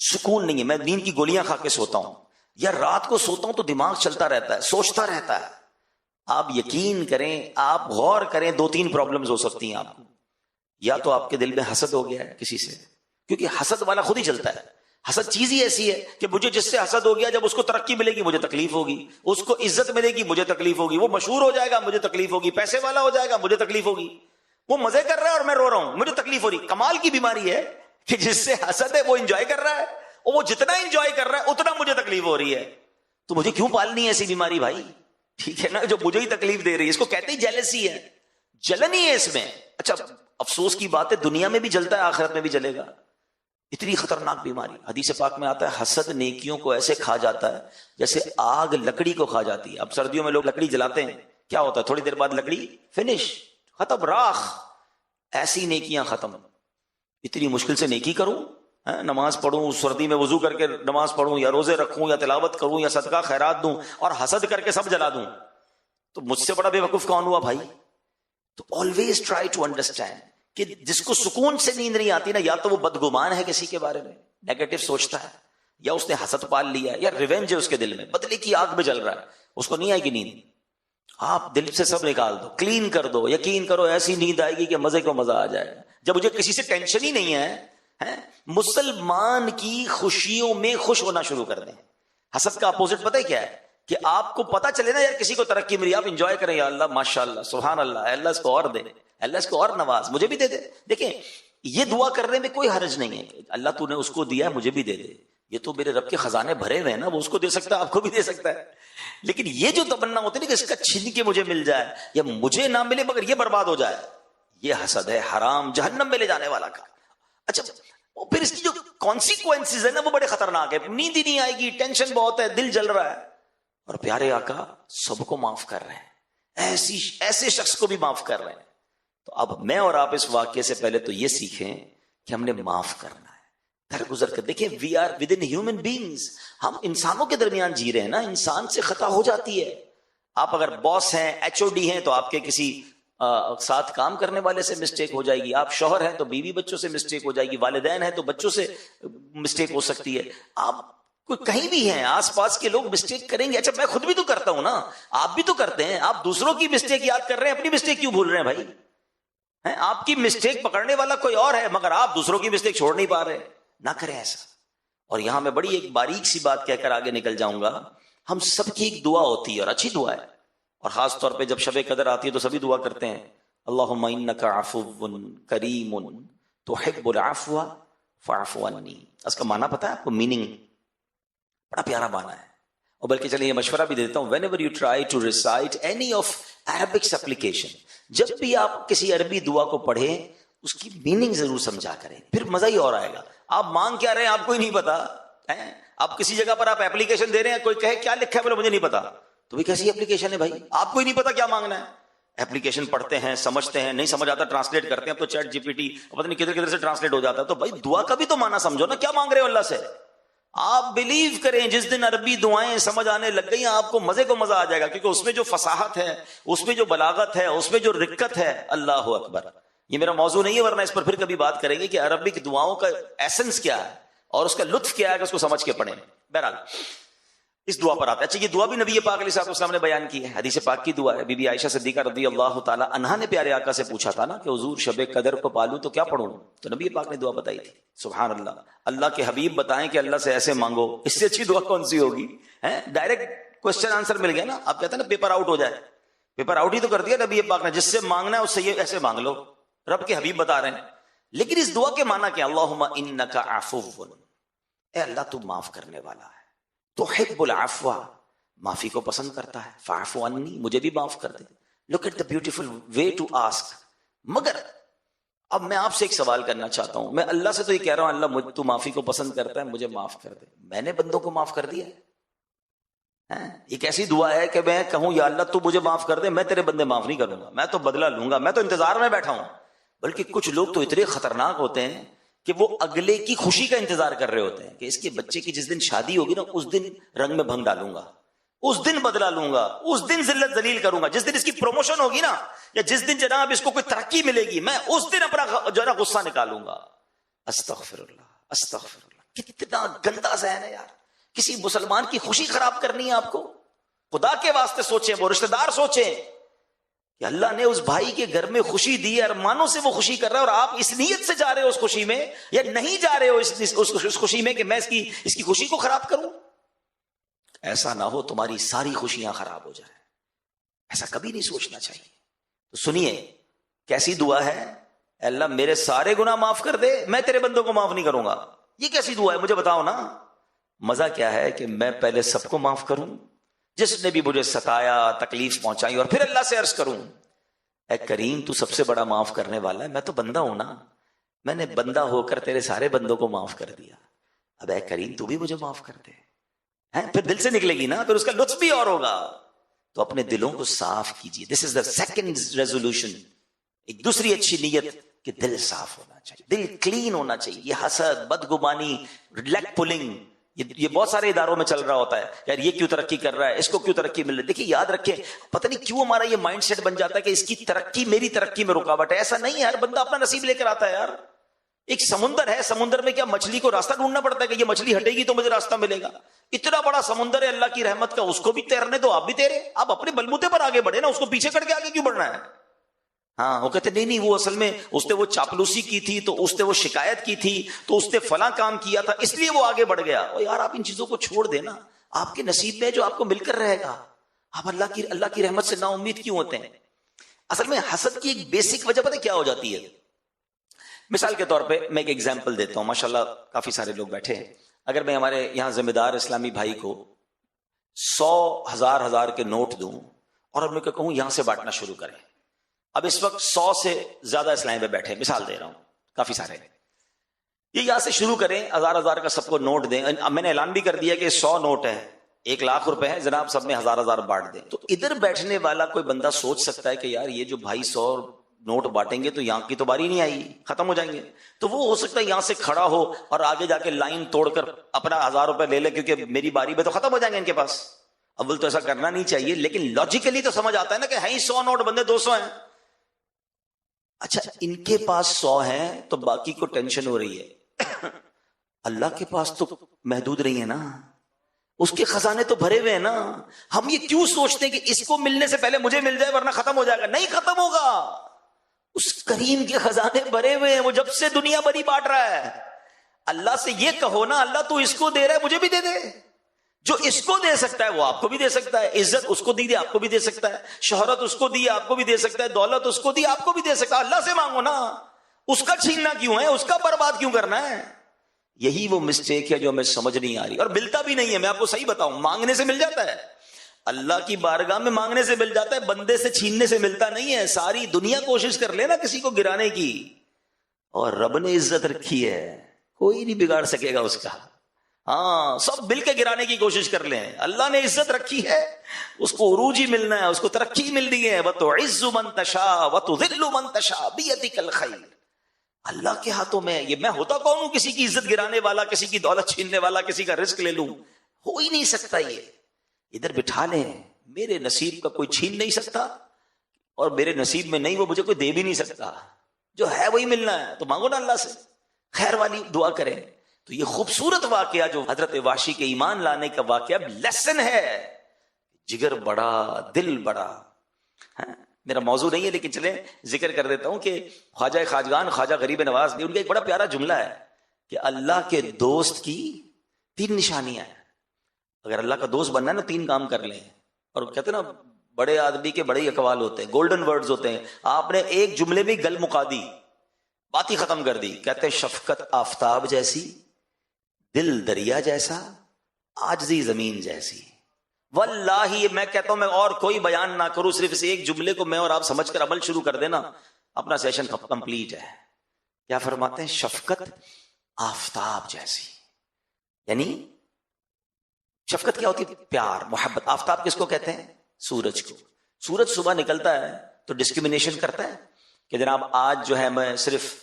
سکون نہیں ہے، میں نیند کی گولیاں کھا کے سوتا ہوں، یا رات کو سوتا ہوں تو دماغ چلتا رہتا ہے، سوچتا رہتا ہے۔ آپ یقین کریں، آپ غور کریں، 2-3 پرابلمز ہو سکتی ہیں آپ کو۔ یا تو آپ کے دل میں حسد ہو گیا ہے کسی سے، کیونکہ حسد والا خود ہی چلتا ہے۔ حسد چیز ہی ایسی ہے کہ مجھے جس سے حسد ہو گیا، جب اس کو ترقی ملے گی مجھے تکلیف ہوگی، اس کو عزت ملے گی مجھے تکلیف ہوگی، وہ مشہور ہو جائے گا مجھے تکلیف ہوگی، پیسے والا ہو جائے گا مجھے تکلیف ہوگی، وہ مزے کر رہا ہے اور میں رو رہا ہوں مجھے تکلیف ہو رہی۔ کمال کی بیماری ہے کہ جس سے حسد ہے وہ انجوائے کر رہا ہے، اور وہ جتنا انجوائے کر رہا ہے اتنا مجھے تکلیف ہو رہی ہے۔ تو مجھے کیوں پالنی ہے ایسی بیماری بھائی؟ ٹھیک ہے نا، جو مجھے ہی تکلیف دے رہی ہے، اس کو کہتے ہی جیلسی ہے، جلن ہی ہے اس میں۔ اچھا افسوس کی بات ہے دنیا میں بھی جلتا ہے، آخرت میں بھی جلے گا، اتنی خطرناک بیماری۔ حدیث پاک میں آتا ہے حسد نیکیوں کو ایسے کھا جاتا ہے جیسے آگ لکڑی کو کھا جاتی ہے۔ اب سردیوں میں لوگ لکڑی جلاتے ہیں، کیا ہوتا ہے تھوڑی دیر بعد لکڑی فنش، ختم، راخ۔ ایسی نیکیاں ختم۔ اتنی مشکل سے نیکی کروں، نماز پڑھوں، سردی میں وضو کر کے نماز پڑھوں، یا روزے رکھوں، یا تلاوت کروں، یا صدقہ خیرات دوں، اور حسد کر کے سب جلا دوں، تو مجھ سے بڑا بے وقوف کون ہوا بھائی؟ تو آلویز ٹرائی ٹو انڈرسٹینڈ کہ جس کو سکون سے نیند نہیں آتی نا، یا تو وہ بدگمان ہے کسی کے بارے میں، نیگیٹو سوچتا ہے، یا اس نے حسد پال لیا، یا ریونج ہے اس کے دل میں، بدلے کی آگ میں جل رہا ہے، اس کو نہیں آئے گی نیند۔ آپ دل سے سب نکال دو، کلین کر دو، یقین کرو ایسی نیند آئے گی کہ مزے کو مزہ آ جائے گا۔ جب مجھے کسی سے ٹینشن ہی نہیں ہے، مسلمان کی خوشیوں میں خوش ہونا شروع کر دیں۔ حسد کا اپوزٹ پتہ ہے کیا ہے؟ کہ آپ کو پتا چلے نا یار کسی کو ترقی ملی، آپ انجوائے کریں، یا اللہ ماشاءاللہ سبحان اللہ، اللہ اس کو اور دے، اللہ اس کو اور نواز، مجھے بھی دے دے۔ دیکھیں یہ دعا کرنے میں کوئی حرج نہیں ہے، اللہ تو نے اس کو دیا ہے مجھے بھی دے دے، یہ تو میرے رب کے خزانے بھرے ہوئے ہیں نا، وہ اس کو دے سکتا ہے آپ کو بھی دے سکتا ہے۔ لیکن یہ جو تمنا ہوتی ہے نا کہ اس کا چھین کے مجھے مل جائے، یا مجھے نہ ملے مگر یہ برباد ہو جائے، یہ حسد ہے، حرام، جہنم میں لے جانے والا کا۔ اچھا اور پھر اس کی جو کانسیکوینسز ہے نا وہ بڑے خطرناک ہے. نیند ہی نہیں آئے گی, ٹینشن بہت ہے, دل جل رہا ہے. اور پیارے آقا سب کو معاف کر رہے ہیں, ایسے شخص کو بھی معاف کر رہے ہیں. تو اب میں اور آپ اس واقعے سے پہلے تو یہ سیکھیں کہ ہم نے معاف کرنا ہے, درگزر کر. دیکھیں we are with in human beings, ہم انسانوں کے درمیان جی رہے ہیں نا, انسان سے خطا ہو جاتی ہے. آپ اگر باس ہیں, ایچ او ڈی ہیں, تو آپ کے کسی ساتھ کام کرنے والے سے مسٹیک ہو جائے گی. آپ شوہر ہیں تو بیوی بچوں سے مسٹیک ہو جائے گی. والدین ہیں تو بچوں سے مسٹیک ہو سکتی ہے. آپ کوئی کہیں بھی ہیں, آس پاس کے لوگ مسٹیک کریں گے. اچھا میں خود بھی تو کرتا ہوں نا, آپ بھی تو کرتے ہیں. آپ دوسروں کی مسٹیک یاد کر رہے ہیں, اپنی مسٹیک کیوں بھول رہے ہیں بھائی؟ آپ کی مسٹیک پکڑنے والا کوئی اور ہے, مگر آپ دوسروں کی مسٹیک چھوڑ نہیں پا رہے. نہ کریں ایسا. اور یہاں میں بڑی ایک باریک سی بات کہہ کر آگے نکل جاؤں گا. ہم سب کی ایک دعا ہوتی ہے اور اچھی دعا ہے, اور خاص طور پہ جب شب قدر آتی ہے تو سبھی دعا کرتے ہیں, اللہم انک عفو کریم تحب العفو فاعف عنی. اس کا معنی پتہ ہے آپ کو؟ میننگ بڑا پیارا معنی ہے. اور بلکہ چلیے یہ مشورہ بھی دیتا ہوں, whenever you try to recite any of Arabic supplication, جب بھی آپ کسی عربی دعا کو پڑھیں اس کی میننگ ضرور سمجھا کریں, پھر مزہ ہی اور آئے گا. آپ مانگ کیا رہے ہیں آپ کو ہی نہیں پتا. آپ کسی جگہ پر آپ اپلیکیشن دے رہے ہیں, کوئی کہے کیا لکھا ہے, بولے مجھے نہیں پتا. تو بھی کیسی اپلیکیشن ہے بھائی, آپ کو ہی نہیں پتا کیا مانگنا ہے. اپلیکیشن پڑھتے ہیں, سمجھتے ہیں, نہیں سمجھ آتا ٹرانسلیٹ کرتے ہیں. اب تو چیٹ جی پی ٹی پتہ نہیں کدھر کدھر سے ٹرانسلیٹ ہو جاتا ہے. تو بھائی دعا کا بھی تو معنی سمجھو نا, کیا مانگ رہے ہو اللہ سے. آپ بلیو کریں جس دن عربی دعائیں سمجھ آنے لگ گئی آپ کو مزے کو مزہ آ جائے گا, کیونکہ اس میں جو فصاحت ہے, اس میں جو بلاغت ہے, اس میں جو رقت ہے, اللہ اکبر. یہ میرا موضوع نہیں ہے, ورنہ اس پر پھر کبھی بات کریں گے کہ عربک دعاؤں کا ایسنس کیا ہے اور اس کا لطف کیا ہے کہ اس کو سمجھ کے پڑھیں. بہرحال اس دعا پر آتا ہے. اچھا یہ دعا بھی نبی پاک علیہ السلام نے بیان کی ہے, حدیث پاک کی دعا ہے. بی بی عائشہ صدیقہ رضی اللہ تعالی عنہا نے پیارے آقا سے پوچھا تھا نا کہ حضور شب قدر کو پالوں تو کیا پڑھوں, تو نبی پاک نے دعا بتائی تھی. سبحان اللہ, اللہ کے حبیب بتائیں کہ اللہ سے ایسے مانگو, اس سے اچھی دعا کون سی ہوگی. ڈائریکٹ کوسچن آنسر مل گیا نا. آپ کہتے ہیں نا پیپر آؤٹ ہو جائے, پیپر آؤٹ ہی تو کر دیا نبی پاک نے. جس سے مانگنا ہے اس سے یہ ایسے مانگ لو, رب کے حبیب بتا رہے ہیں. لیکن اس دعا کے معنی کیا؟ اللہم انک عفو, اے اللہ تو معاف کرنے والا ہے, تحب العفو, معافی کو پسند کرتا ہے, فاعف عنی, مجھے بھی معاف کر دے. Look at the beautiful way to ask. مگر اب میں آپ سے ایک سوال کرنا چاہتا ہوں. میں اللہ سے تو یہ کہہ رہا ہوں اللہ مجھ تو معافی کو پسند کرتا ہے, مجھے معاف کر دے. میں نے بندوں کو معاف کر دیا ہے. ایک ایسی دعا ہے کہ میں کہوں یا اللہ تو مجھے معاف کر دے, میں تیرے بندے معاف نہیں کروں گا, میں تو بدلہ لوں گا, میں تو انتظار میں بیٹھا ہوں. بلکہ کچھ لوگ تو اتنے خطرناک ہوتے ہیں کہ وہ اگلے کی خوشی کا انتظار کر رہے ہوتے ہیں کہ اس کے بچے کی جس دن شادی ہوگی نا اس دن رنگ میں بھنگ ڈالوں گا, اس دن بدلہ لوں گا, اس دن ذلت ذلیل کروں گا, جس دن اس کی پروموشن ہوگی نا, یا جس دن جناب اس کو کوئی ترقی ملے گی, میں اس دن اپنا جو ہے نا غصہ نکالوں گا. استغفر اللہ, استغفر اللہ. کتنا گندا ذہن ہے یار. کسی مسلمان کی خوشی خراب کرنی ہے آپ کو. خدا کے واسطے سوچیں, وہ رشتہ دار سوچیں کہ اللہ نے اس بھائی کے گھر میں خوشی دی ہے, ارمانوں سے وہ خوشی کر رہا ہے, اور آپ اس نیت سے جا رہے ہو اس خوشی میں, یا نہیں جا رہے ہو اس خوشی میں کہ میں اس کی خوشی کو خراب کروں. ایسا نہ ہو تمہاری ساری خوشیاں خراب ہو جائیں, ایسا کبھی نہیں سوچنا چاہیے. تو سنیے کیسی دعا ہے, اے اللہ میرے سارے گناہ معاف کر دے, میں تیرے بندوں کو معاف نہیں کروں گا. یہ کیسی دعا ہے مجھے بتاؤ نا. مزہ کیا ہے کہ میں پہلے سب کو معاف کروں جس نے بھی مجھے ستایا, تکلیف پہنچائی, اور پھر اللہ سے عرض کروں اے کریم تو سب سے بڑا معاف کرنے والا ہے, میں تو بندہ ہوں نا, میں نے بندہ ہو کر تیرے سارے بندوں کو معاف کر دیا, اب اے کریم تو بھی مجھے معاف کر دے. پھر دل سے نکلے گی نا, پھر اس کا لطف بھی اور ہوگا. تو اپنے دلوں کو صاف کیجیے. دس از دا سیکنڈ ریزولوشن. ایک دوسری اچھی نیت کہ دل صاف ہونا چاہیے, دل کلین ہونا چاہیے. یہ حسد, بدگمانی, لیگ پولنگ, یہ بہت سارے اداروں میں چل رہا ہوتا ہے. یار یہ کیوں ترقی کر رہا ہے, اس کو کیوں ترقی مل رہی ہے. دیکھیے یاد رکھیں, پتہ نہیں کیوں ہمارا یہ مائنڈ سیٹ بن جاتا ہے کہ اس کی ترقی میری ترقی میں رکاوٹ ہے. ایسا نہیں ہے, ہر بندہ اپنا نصیب لے کر آتا ہے. یار ایک سمندر ہے, سمندر میں کیا مچھلی کو راستہ ڈھونڈنا پڑتا ہے کہ یہ مچھلی ہٹے گی تو مجھے راستہ ملے گا. اتنا بڑا سمندر ہے اللہ کی رحمت کا, اس کو بھی تیرنے دو, آپ بھی تیرے. آپ اپنے بلبوتے پر آگے بڑھے نا, اس کو پیچھے کر کے آگے کیوں بڑھنا ہے. ہاں وہ کہتے نہیں وہ اصل میں اس نے وہ چاپلوسی کی تھی, تو اس نے وہ شکایت کی تھی, تو اس نے فلاں کام کیا تھا, اس لیے وہ آگے بڑھ گیا. یار آپ ان چیزوں کو چھوڑ دینا, آپ کے نصیب میں جو آپ کو مل کر رہے گا. آپ اللہ کی رحمت سے نا امید کیوں ہوتے ہیں. اصل میں حسد کی ایک بیسک وجہ پتہ کیا ہو جاتی ہے. مثال کے طور پہ میں ایک ایگزامپل دیتا ہوں, ماشاءاللہ کافی سارے لوگ بیٹھے ہیں. اگر میں ہمارے یہاں ذمہ دار اسلامی بھائی کو 100 ہزار کے نوٹ دوں اور میں کہوں یہاں سے بانٹنا شروع کریں. اب اس وقت 100 سے زیادہ اسلامی پہ بیٹھے, مثال دے رہا ہوں, کافی سارے. یہ یہاں سے شروع کریں، 1000 کا سب کو نوٹ دیں. میں نے اعلان بھی کر دیا کہ 100 نوٹ ہے، 1,00,000 روپے ہے، جناب سب میں 1000 بانٹ دیں. تو ادھر بیٹھنے والا کوئی بندہ سوچ سکتا ہے کہ یار یہ جو بھائی 100 نوٹ بانٹیں گے تو یہاں کی تو باری نہیں آئی، ختم ہو جائیں گے. تو وہ ہو سکتا ہے یہاں سے کھڑا ہو اور آگے جا کے لائن توڑ کر اپنا 1000 روپے لے لے، کیونکہ میری باری میں تو ختم ہو جائیں گے ان کے پاس. اول تو ایسا کرنا نہیں چاہیے، لیکن لاجیکلی تو سمجھ آتا ہے نا کہ ہیں 100 نوٹ، بندے 200 ہیں. اچھا ان کے پاس 100 ہیں تو باقی کو ٹینشن ہو رہی ہے. اللہ کے پاس تو محدود نہیں ہے نا، اس کے خزانے تو بھرے ہوئے ہیں نا. ہم یہ کیوں سوچتے ہیں کہ اس کو ملنے سے پہلے مجھے مل جائے ورنہ ختم ہو جائے گا؟ نہیں ختم ہوگا. اس کریم کے خزانے بھرے ہوئے ہیں، وہ جب سے دنیا بھری بانٹ رہا ہے. اللہ سے یہ کہو نا، اللہ تو اس کو دے رہا ہے مجھے بھی دے دے. جو اس کو دے سکتا ہے وہ آپ کو بھی دے سکتا ہے. عزت اس کو دی آپ کو بھی دے سکتا ہے، شہرت اس کو دی آپ کو بھی دے سکتا ہے، دولت اس کو دی آپ کو بھی دے سکتا ہے. اللہ سے مانگو نا، اس کا چھیننا کیوں ہے، اس کا برباد کیوں کرنا ہے؟ یہی وہ مسٹیک ہے جو ہمیں سمجھ نہیں آ رہی، اور ملتا بھی نہیں ہے. میں آپ کو صحیح بتاؤں، مانگنے سے مل جاتا ہے، اللہ کی بارگاہ میں مانگنے سے مل جاتا ہے، بندے سے چھیننے سے ملتا نہیں ہے. ساری دنیا کوشش کر لے نا کسی کو گرانے کی، اور رب نے عزت رکھی ہے، کوئی نہیں بگاڑ سکے گا اس کا. ہاں سب مل کے گرانے کی کوشش کر لیں، اللہ نے عزت رکھی ہے، اس کو عروج ہی ملنا ہے، اس کو ترقی ملنی ہے. وَتُعِزُّ مَن تَشَاءُ وَتُذِلُّ مَن تَشَاءُ بِيَدِكَ الْخَيْرُ. اللہ کے ہاتھوں میں ہوتا کون ہوں کسی کی عزت گرانے والا، کسی کی دولت چھیننے والا، کسی کا رزق لے لوں؟ ہو ہی نہیں سکتا. یہ ادھر بٹھا لیں، میرے نصیب کا کوئی چھین نہیں سکتا، اور میرے نصیب میں نہیں وہ مجھے کوئی دے بھی نہیں سکتا. جو ہے وہی ملنا ہے، تو مانگو نا اللہ سے، خیر والی دعا کریں. تو یہ خوبصورت واقعہ جو حضرت واشی کے ایمان لانے کا واقعہ لیسن ہے. جگر بڑا، دل بڑا. میرا موضوع نہیں ہے لیکن چلیں ذکر کر دیتا ہوں کہ خواجہ خواجگان خواجہ غریب نواز نے، ان کا ایک بڑا پیارا جملہ ہے کہ اللہ کے دوست کی 3 نشانیاں ہیں. اگر اللہ کا دوست بننا ہے نا 3 کام کر لیں. اور کہتے ہیں نا بڑے آدمی کے بڑے اقوال ہوتے ہیں، گولڈن ورڈز ہوتے ہیں. آپ نے ایک جملے میں گل مکا دی، بات ہی ختم کر دی. کہتے ہیں شفقت آفتاب جیسی، دل دریا جیسا، عاجزی زمین جیسی. واللہ میں کہتا ہوں میں اور کوئی بیان نہ کروں، صرف اس ایک جملے کو میں اور آپ سمجھ کر عمل شروع کر دینا، اپنا سیشن کمپلیٹ ہے. کیا فرماتے ہیں؟ شفقت آفتاب جیسی. یعنی شفقت کیا ہوتی ہے؟ پیار، محبت. آفتاب کس کو کہتے ہیں؟ سورج کو. سورج صبح نکلتا ہے تو ڈسکریمنیشن کرتا ہے کہ جناب آج جو ہے میں صرف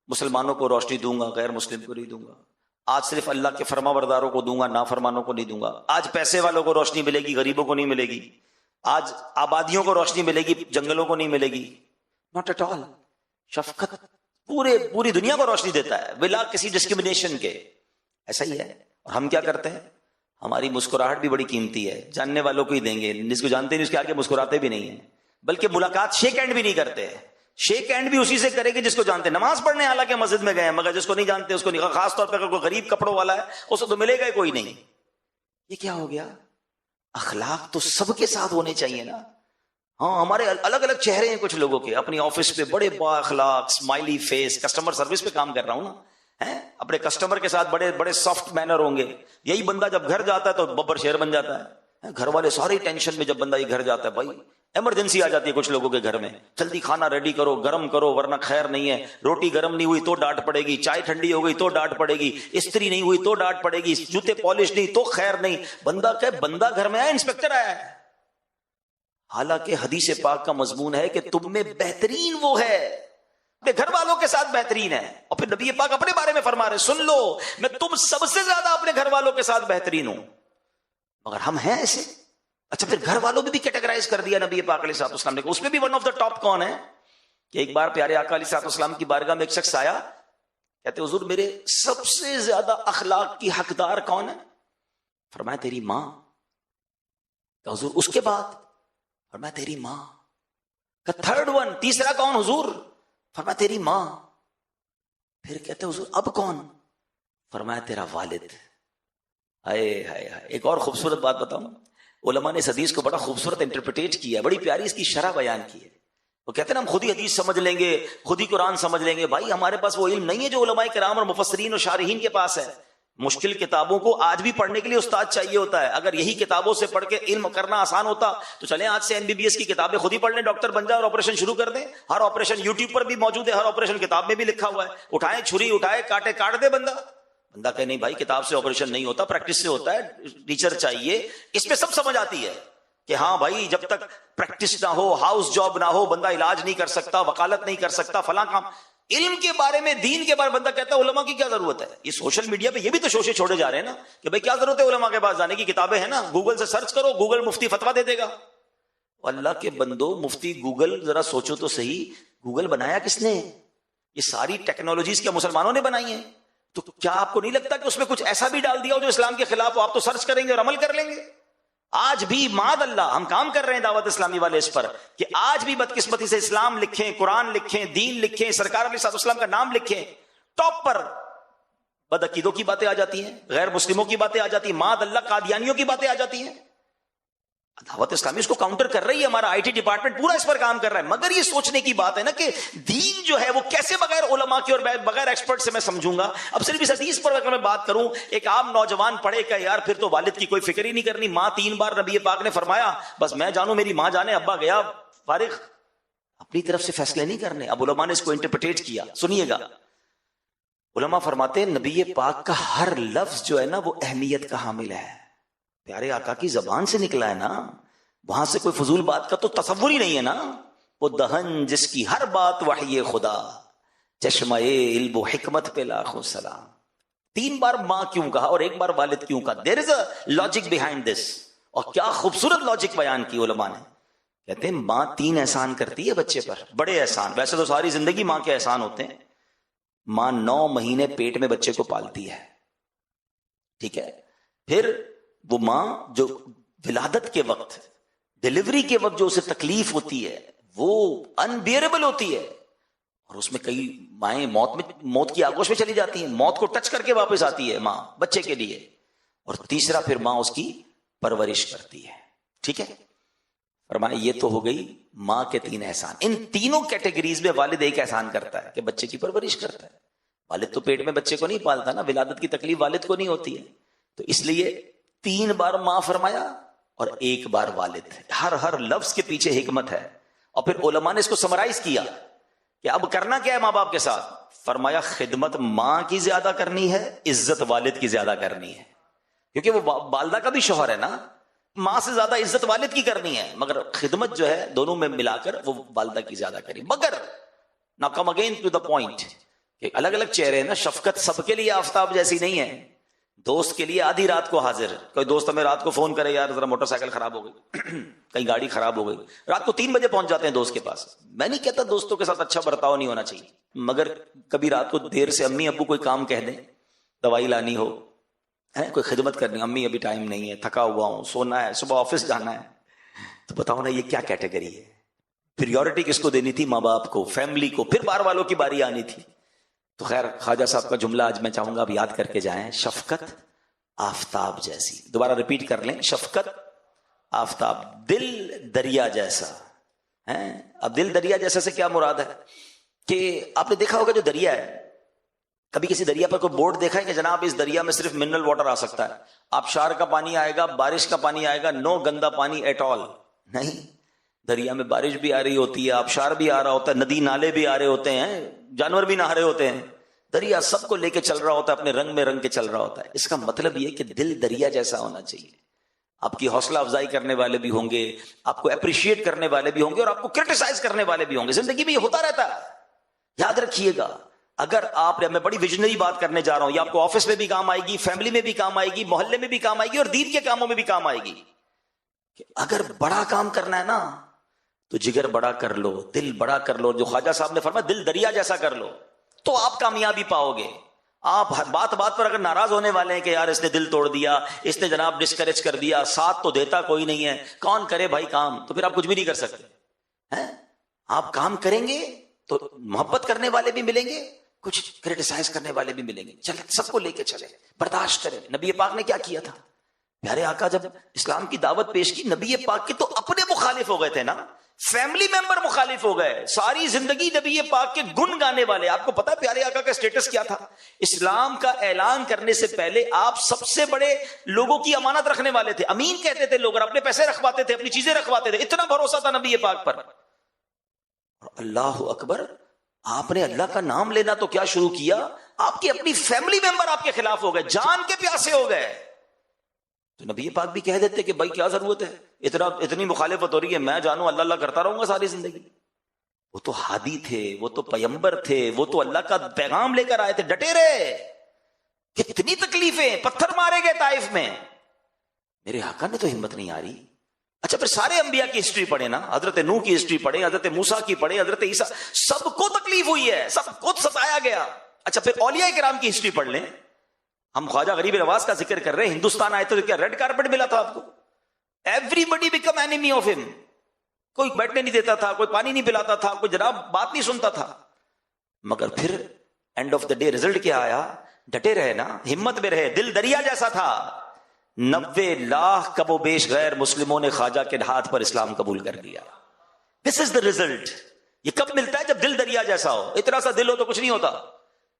مسلمانوں کو روشنی دوں گا، غیر مسلم کو نہیں دوں گا. آج صرف اللہ کے فرما برداروں کو دوں گا، نافرمانوں کو نہیں دوں گا. آج پیسے والوں کو روشنی ملے گی، غریبوں کو نہیں ملے گی. آج آبادیوں کو روشنی ملے گی، جنگلوں کو نہیں ملے گی. Not at all. شفقت پوری دنیا کو روشنی دیتا ہے بلا کسی ڈسکریمنیشن کے. ایسا ہی ہے. اور ہم کیا کرتے ہیں؟ ہماری مسکراہٹ بھی بڑی قیمتی ہے، جاننے والوں کو ہی دیں گے، جس کو جانتے نہیں اس کے آگے مسکراتے بھی نہیں ہیں، بلکہ ملاقات شیک ہینڈ بھی نہیں کرتے. شیک ہینڈ بھی اسی سے کرے گی جس کو جانتے. نماز پڑھنے حالانکہ مسجد میں گئے ہیں، مگر جس کو نہیں جانتے اس کو نہیں. خاص طور پہ اگر کوئی غریب کپڑوں والا ہے اس کو تو ملے گا ہی کوئی نہیں. یہ کیا ہو گیا؟ اخلاق تو سب کے ساتھ ہونے چاہیے نا. ہاں ہمارے الگ الگ چہرے ہیں کچھ لوگوں کے. اپنی آفس پہ بڑے با اخلاق، اسمائلی فیس، کسٹمر سروس پہ کام کر رہا ہوں نا، اپنے کسٹمر کے ساتھ بڑے بڑے سافٹ مینر ہوں گے. یہی بندہ جب گھر جاتا ہے تو ببر شیر بن جاتا ہے. گھر والے سارے ٹینشن میں جب بندہ یہ گھر جاتا ہے. بھائی ایمرجنسی آ جاتی ہے کچھ لوگوں کے گھر میں، جلدی کھانا ریڈی کرو، گرم کرو ورنہ خیر نہیں ہے. روٹی گرم نہیں ہوئی تو ڈانٹ پڑے گی، چائے ٹھنڈی ہو گئی تو ڈانٹ پڑے گی، استری نہیں ہوئی تو ڈانٹ پڑے گی، جوتے پالش نہیں تو خیر نہیں. بندہ کہ بندہ گھر میں آیا، انسپیکٹر آیا ہے. حالانکہ حدیث پاک کا مضمون ہے کہ تم میں بہترین وہ ہے اپنے گھر والوں کے ساتھ بہترین ہے. اور پھر نبی پاک اپنے بارے میں فرما رہے، سن لو میں تم سب سے زیادہ اپنے گھر والوں کے ساتھ بہترین ہوں. مگر ہم ہیں ایسے. اچھا پھر گھر والوں میں بھی کیٹیگرائز کر دیا نبی پاک علیہ السلام نے. اس میں بھی ون آف دا ٹاپ کون ہے؟ کہ ایک بار پیارے آقا علیہ السلام کی بارگاہ میں ایک شخص آیا، کہتے حضور میرے سب سے زیادہ اخلاق کی حقدار کون ہے؟ فرمایا تیری ماں. کہ حضور اس کے بعد؟ فرمایا تیری ماں. کہ تھرڈ ون، تیسرا کون حضور؟ فرمایا تیری ماں. پھر کہتے حضور اب کون؟ فرمایا تیرا والد. ہائے ہائے ہائے. ایک اور خوبصورت بات بتاؤں، علماء نے اس حدیث کو بڑا خوبصورت انٹرپریٹ کیا ہے، بڑی پیاری اس کی شرح بیان کی ہے. وہ کہتے ہیں نا ہم خود ہی حدیث سمجھ لیں گے، خود ہی قرآن سمجھ لیں گے. بھائی ہمارے پاس وہ علم نہیں ہے جو علماء کرام اور مفسرین اور شارحین کے پاس ہے. مشکل کتابوں کو آج بھی پڑھنے کے لیے استاد چاہیے ہوتا ہے. اگر یہی کتابوں سے پڑھ کے علم کرنا آسان ہوتا تو چلیں آج سے MBBS کی کتابیں خود ہی پڑھ لیں, ڈاکٹر بن جائیں اور آپریشن شروع کر دیں. ہر آپریشن یوٹیوب پر بھی موجود ہے, ہر آپریشن کتاب میں بھی لکھا ہوا ہے. اٹھائیں چھری, اٹھائے کاٹے, کاٹ دے بندہ کہ نہیں بھائی کتاب سے آپریشن نہیں ہوتا, پریکٹس سے ہوتا ہے, ٹیچر چاہیے. اس میں سب سمجھ آتی ہے کہ ہاں بھائی جب تک پریکٹس نہ ہو, ہاؤس جاب نہ ہو, بندہ علاج نہیں کر سکتا, وکالت نہیں کر سکتا, فلاں کام. علم کے بارے میں, دین کے بارے میں بندہ کہتا ہے علماء کی کیا ضرورت ہے. یہ سوشل میڈیا پہ یہ بھی تو شوشے چھوڑے جا رہے ہیں نا کہ بھائی کیا ضرورت ہے علماء کے پاس جانے کی, کتابیں ہیں نا, گوگل سے سرچ کرو, گوگل مفتی فتوا دے دے گا. اللہ کے بندو, مفتی گوگل ذرا سوچو تو صحیح, گوگل بنایا کس نے؟ یہ ساری ٹیکنالوجیز کیا مسلمانوں نے بنائی ہیں؟ تو کیا آپ کو نہیں لگتا کہ اس میں کچھ ایسا بھی ڈال دیا ہو جو اسلام کے خلاف ہو؟ آپ تو سرچ کریں گے اور عمل کر لیں گے. آج بھی معاذ اللہ ہم کام کر رہے ہیں دعوت اسلامی والے اس پر کہ آج بھی بدقسمتی سے اسلام لکھیں, قرآن لکھیں, دین لکھیں, سرکار علیہ السلام کا نام لکھیں, ٹاپ پر بدعقیدوں کی باتیں آ جاتی ہیں, غیر مسلموں کی باتیں آ جاتی ہیں, معاذ اللہ قادیانیوں کی باتیں آ جاتی ہیں. دعوت اسلامی اس کو کاؤنٹر کر رہی ہے, ہمارا IT ڈپارٹمنٹ پورا اس پر کام کر رہا ہے. مگر یہ سوچنے کی بات ہے نا کہ دین جو ہے وہ کیسے بغیر علماء کے اور بغیر ایکسپرٹ سے میں سمجھوں گا. اب صرف اس حدیث پر اگر میں بات کروں, ایک عام نوجوان پڑھے کہ یار پھر تو والد کی کوئی فکر ہی نہیں کرنی, ماں 3 بار نبی پاک نے فرمایا بس میں جانوں میری ماں جانے, ابا گیا فارغ, اپنی طرف سے فیصلے نہیں کرنے. اب علماء نے اس کو انٹرپریٹ کیا, سنیے گا. علماء فرماتے ہیں نبی پاک کا ہر لفظ جو ہے نا وہ اہمیت کا حامل ہے. پیارے آقا کی زبان سے نکلا ہے نا, وہاں سے کوئی فضول بات کا تو تصور ہی نہیں ہے نا. وہ دہن جس کی ہر بات وحی خدا, چشمہ علم و حکمت پہ لاکھوں سلام. 3 بار ماں کیوں کہا اور 1 بار والد کیوں کہا؟ دیر از اے لاجک بیہائنڈ دس. اور کیا خوبصورت لاجک بیان کی علماء نے. کہتے ہیں ماں 3 احسان کرتی ہے بچے پر, بڑے احسان. ویسے تو ساری زندگی ماں کے احسان ہوتے ہیں. ماں 9 مہینے پیٹ میں بچے کو پالتی ہے, ٹھیک ہے. پھر وہ ماں جو ولادت کے وقت, ڈیلیوری کے وقت جو اسے تکلیف ہوتی ہے وہ انبیئربل ہوتی ہے, اور اس میں کئی مائیں موت کی آگوش میں چلی جاتی ہیں, موت کو ٹچ کر کے واپس آتی ہے ماں بچے کے لیے. اور تیسرا پھر ماں اس کی پرورش کرتی ہے, ٹھیک ہے. فرمایا یہ تو ہو گئی ماں کے 3 احسان. ان تینوں کیٹیگریز میں والد ایک احسان کرتا ہے کہ بچے کی پرورش کرتا ہے. والد تو پیٹ میں بچے کو نہیں پالتا نا, ولادت کی تکلیف والد کو نہیں ہوتی ہے. تو اس لیے 3 بار ماں فرمایا اور 1 بار والد. ہر لفظ کے پیچھے حکمت ہے. اور پھر علماء نے اس کو سمرائز کیا کہ اب کرنا کیا ہے ماں باپ کے ساتھ. فرمایا خدمت ماں کی زیادہ کرنی ہے, عزت والد کی زیادہ کرنی ہے. کیونکہ وہ والدہ کا بھی شوہر ہے نا, ماں سے زیادہ عزت والد کی کرنی ہے, مگر خدمت جو ہے دونوں میں ملا کر وہ والدہ کی زیادہ کرنی. مگر نا come again to the point کہ الگ الگ چہرے ہیں نا. شفقت سب کے لیے آفتاب جیسی نہیں ہے. دوست کے لیے آدھی رات کو حاضر. کوئی دوست ہمیں رات کو فون کرے یار ذرا موٹر سائیکل خراب ہو گئی, کہیں گاڑی خراب ہو گئی, رات کو 3 بجے پہنچ جاتے ہیں دوست کے پاس. میں نہیں کہتا دوستوں کے ساتھ اچھا برتاؤ نہیں ہونا چاہیے, مگر کبھی رات کو دیر سے امی ابو کوئی کام کہہ دیں, دوائی لانی ہو, کوئی خدمت کرنی, امی ابھی ٹائم نہیں ہے, تھکا ہوا ہوں, سونا ہے, صبح آفس جانا ہے, تو بتاؤ نا یہ کیا کیٹیگری ہے. پریورٹی کس کو دینی تھی؟ ماں باپ کو, فیملی کو, پھر بار والوں کی باری آنی تھی. تو خیر خواجہ صاحب کا جملہ آج میں چاہوں گا اب یاد کر کے جائیں, شفقت آفتاب جیسی. دوبارہ ریپیٹ کر لیں, شفقت آفتاب, دل دریا جیسا. اب دل دریا جیسا سے کیا مراد ہے کہ آپ نے دیکھا ہوگا جو دریا ہے, کبھی کسی دریا پر کوئی بورڈ دیکھا ہے کہ جناب اس دریا میں صرف منرل واٹر آ سکتا ہے, آبشار کا پانی آئے گا, بارش کا پانی آئے گا, نو گندا پانی ایٹ آل. نہیں, دریا میں بارش بھی آ رہی ہوتی ہے, آبشار بھی آ رہا ہوتا ہے, ندی نالے بھی آ رہے ہوتے ہیں, جانور بھی نہا رہے ہوتے ہیں. دریا سب کو لے کے چل رہا ہوتا ہے, اپنے رنگ میں رنگ کے چل رہا ہوتا ہے. اس کا مطلب یہ کہ دل دریا جیسا ہونا چاہیے. آپ کی حوصلہ افزائی کرنے والے بھی ہوں گے, آپ کو اپریشیٹ کرنے والے بھی ہوں گے, اور آپ کو کرٹیسائز کرنے والے بھی ہوں گے. زندگی میں یہ ہوتا رہتا ہے, یاد رکھیے گا. اگر آپ, میں بڑی ویژنری بات کرنے جا رہا ہوں, یہ آپ کو آفس میں بھی کام آئے گی, فیملی میں بھی کام آئے گی, محلے میں بھی کام آئے گی, اور دین کے کاموں میں بھی کام آئے گی. کہ اگر بڑا کام کرنا ہے نا تو جگر بڑا کر لو, دل بڑا کر لو. جو خواجہ صاحب نے فرمایا دل دریا جیسا کر لو, تو آپ کامیابی پاؤ گے. آپ بات بات پر اگر ناراض ہونے والے ہیں کہ یار اس نے دل توڑ دیا, اس نے جناب ڈسکریج کر دیا, ساتھ تو دیتا کوئی نہیں ہے, کون کرے بھائی کام, تو پھر آپ کچھ بھی نہیں کر سکتے. آپ کام کریں گے تو محبت کرنے والے بھی ملیں گے, کچھ کرٹیسائز کرنے والے بھی ملیں گے. چلے سب کو لے کے چلے, برداشت کریں. نبی پاک نے کیا کیا تھا؟ پیارے آقا جب اسلام کی دعوت پیش کی, نبی پاک کے تو اپنے مخالف ہو گئے تھے نا, فیملی ممبر مخالف ہو گئے، ساری زندگی نبی پاک کے گن گانے والے. آپ کو پتا ہے پیارے آقا کا اسٹیٹس کیا تھا؟ اسلام کا اعلان کرنے سے پہلے آپ سب سے بڑے لوگوں کی امانت رکھنے والے تھے. امین کہتے تھے لوگ، اور اپنے پیسے رکھواتے تھے، اپنی چیزیں رکھواتے تھے. اتنا بھروسہ تھا نبی پاک پر. اور اللہ اکبر، آپ نے اللہ کا نام لینا تو کیا شروع کیا، آپ کی اپنی فیملی ممبر آپ کے خلاف ہو گئے، جان کے پیاسے ہو گئے. تو نبی پاک بھی کہہ دیتے کہ بھائی کیا ضرورت ہے، اتنی مخالفت ہو رہی ہے، میں جانوں اللہ اللہ کرتا رہوں گا ساری زندگی. وہ تو ہادی تھے، وہ تو پیمبر تھے، وہ تو اللہ کا پیغام لے کر آئے تھے، ڈٹے رہے. کتنی تکلیفیں، پتھر مارے گئے طائف میں، میرے آقا نے تو ہمت نہیں آ رہی. اچھا پھر سارے انبیاء کی ہسٹری پڑھیں نا، حضرت نوح کی ہسٹری پڑھیں، حضرت موسیٰ کی پڑھیں، حضرت عیسیٰ، سب کو تکلیف ہوئی ہے، سب کو ستایا گیا. اچھا پھر اولیاء کرام کی ہسٹری پڑھ لیں. ہم خواجہ غریب نواز کا ذکر کر رہے ہیں، ہندوستان آئے تو کیا ریڈ کارپٹ ملا تھا آپ کو؟ Everybody became enemy of ہم. کوئی بیٹھنے نہیں دیتا تھا، کوئی پانی نہیں پلاتا تھا، کوئی جناب بات نہیں سنتا تھا. مگر پھر and of the day result کیا آیا؟ ڈٹے رہے نا، ہمت میں رہے، دل دریا جیسا تھا. 90 لاکھ کم و بیش غیر مسلموں نے خواجہ کے ہاتھ پر اسلام قبول کر لیا. دس از دا ریزلٹ. یہ کب ملتا ہے؟ جب دل دریا جیسا ہو. اتنا سا دل ہو تو کچھ نہیں ہوتا.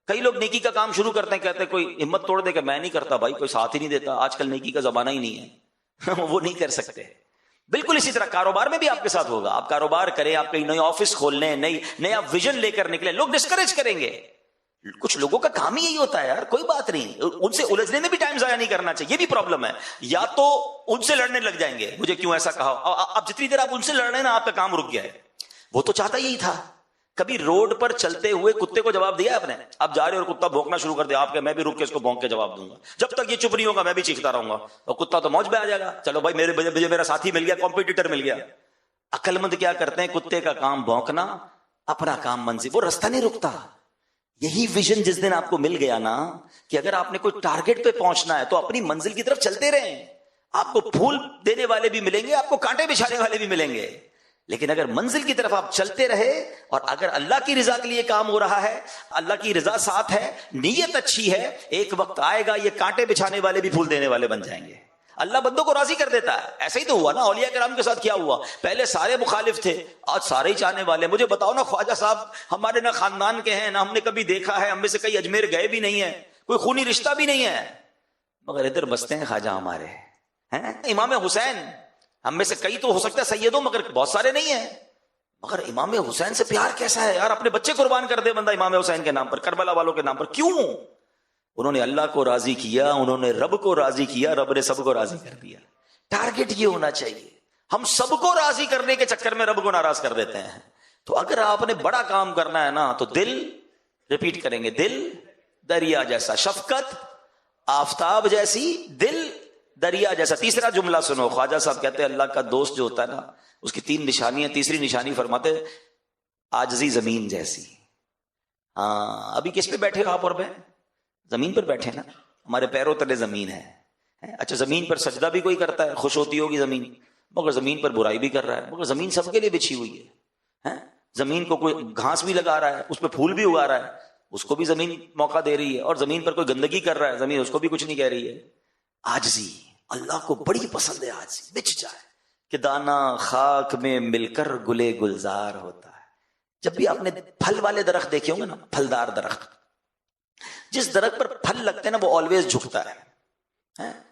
کئی لوگ نیکی کا کام شروع کرتے ہیں، کہتے ہیں کوئی ہمت توڑ دے کہ میں نہیں کرتا، بھائی کوئی ساتھ ہی نہیں دیتا، آج کل نیکی کا زمانہ ہی نہیں ہے. وہ نہیں کر سکتے. بالکل اسی طرح کاروبار میں بھی آپ کے ساتھ ہوگا. آپ کاروبار کریں، آپ کہیں نئی آفس کھول لیں، نیا ویژن لے کر نکلیں، لوگ ڈسکریج کریں گے. کچھ لوگوں کا کام ہی یہی ہوتا ہے یار، کوئی بات نہیں، ان سے الجھنے میں بھی ٹائم ضائع نہیں کرنا چاہیے. یہ بھی پرابلم ہے. یا تو ان سے لڑنے لگ جائیں گے، مجھے کیوں ایسا کہا. اب جتنی دیر آپ ان سے لڑ رہے ہیں نا، آپ کا کام رک گیا ہے. وہ تو چاہتا یہی تھا. کبھی روڈ پر چلتے ہوئے کتے کو جواب دیا آپ نے؟ آپ جا رہے اور کتا بھونکنا شروع کر دیا، آپ کہ میں بھی رک کے اس کو بھونک کے جواب دوں گا، جب تک یہ چپ نہیں ہوگا میں بھی چیختا رہوں گا. اور کتا تو موج میں آ جائے گا، چلو بھائی میرا ساتھی مل گیا، کمپیٹیٹر مل گیا. عقل مند کیا کرتے ہیں؟ کتے کا کام بھونکنا، اپنا کام منزل. وہ رستہ نہیں رکتا. یہی ویژن جس دن آپ کو مل گیا نا، کہ اگر آپ نے کوئی ٹارگٹ پہ پہنچنا ہے تو اپنی منزل کی طرف چلتے رہیں. آپ کو پھول دینے والے بھی ملیں گے، آپ کو کانٹے بچھانے والے بھی ملیں گے، لیکن اگر منزل کی طرف آپ چلتے رہے، اور اگر اللہ کی رضا کے لیے کام ہو رہا ہے، اللہ کی رضا ساتھ ہے، نیت اچھی ہے، ایک وقت آئے گا یہ کانٹے بچھانے والے بھی پھول دینے والے بن جائیں گے. اللہ بندوں کو راضی کر دیتا ہے. ایسا ہی تو ہوا نا اولیاء کرام کے ساتھ. کیا ہوا؟ پہلے سارے مخالف تھے، آج سارے ہی چاہنے والے. مجھے بتاؤ نا، خواجہ صاحب ہمارے نہ خاندان کے ہیں، نہ ہم نے کبھی دیکھا ہے، ہم میں سے کئی اجمیر گئے بھی نہیں ہیں، کوئی خونی رشتہ بھی نہیں ہے، مگر ادھر بستے ہیں خواجہ ہمارے ہیں. امام حسین ہم میں سے کئی تو ہو سکتا ہے سیدوں، مگر بہت سارے نہیں ہیں. مگر امام حسین سے پیار کیسا ہے یار، اپنے بچے قربان کر دے بندہ امام حسین کے نام پر، کربلا والوں کے نام پر. کیوں؟ انہوں نے اللہ کو راضی کیا، انہوں نے رب کو راضی کیا، رب نے سب کو راضی کر دیا. ٹارگٹ یہ ہونا چاہیے. ہم سب کو راضی کرنے کے چکر میں رب کو ناراض کر دیتے ہیں. تو اگر آپ نے بڑا کام کرنا ہے نا، تو دل، ریپیٹ کریں گے، دل دریا جیسا، شفقت آفتاب جیسی، دل دریا جیسا. تیسرا جملہ سنو، خواجہ صاحب کہتے ہیں اللہ کا دوست جو ہوتا ہے نا، اس کی 3 نشانیاں. تیسری نشانی فرماتے عاجزی زمین جیسی. ہاں ابھی کس پہ بیٹھے ہو آپ؟ اور میں زمین پر بیٹھے نا، ہمارے پیروں تلے زمین ہے. اچھا زمین پر سجدہ بھی کوئی کرتا ہے، خوش ہوتی ہوگی زمین، مگر زمین پر برائی بھی کر رہا ہے. مگر زمین سب کے لیے بچھی ہوئی ہے. زمین کو کوئی گھاس بھی لگا رہا ہے، اس پہ پھول بھی اگا رہا ہے، اس کو بھی زمین موقع دے رہی ہے. اور زمین پر کوئی گندگی کر رہا ہے، زمین اس کو بھی کچھ نہیں کہہ رہی ہے. عاجزی اللہ کو بڑی پسند ہے. عاجزی بچ جائے کہ دانا خاک میں مل کر گلے گلزار ہوتا ہے. جب بھی آپ نے پھل والے درخت دیکھے ہوں گے نا، پھلدار درخت، جس درخت پر پھل لگتے ہیں نا وہ آلویز جھکتا ہے.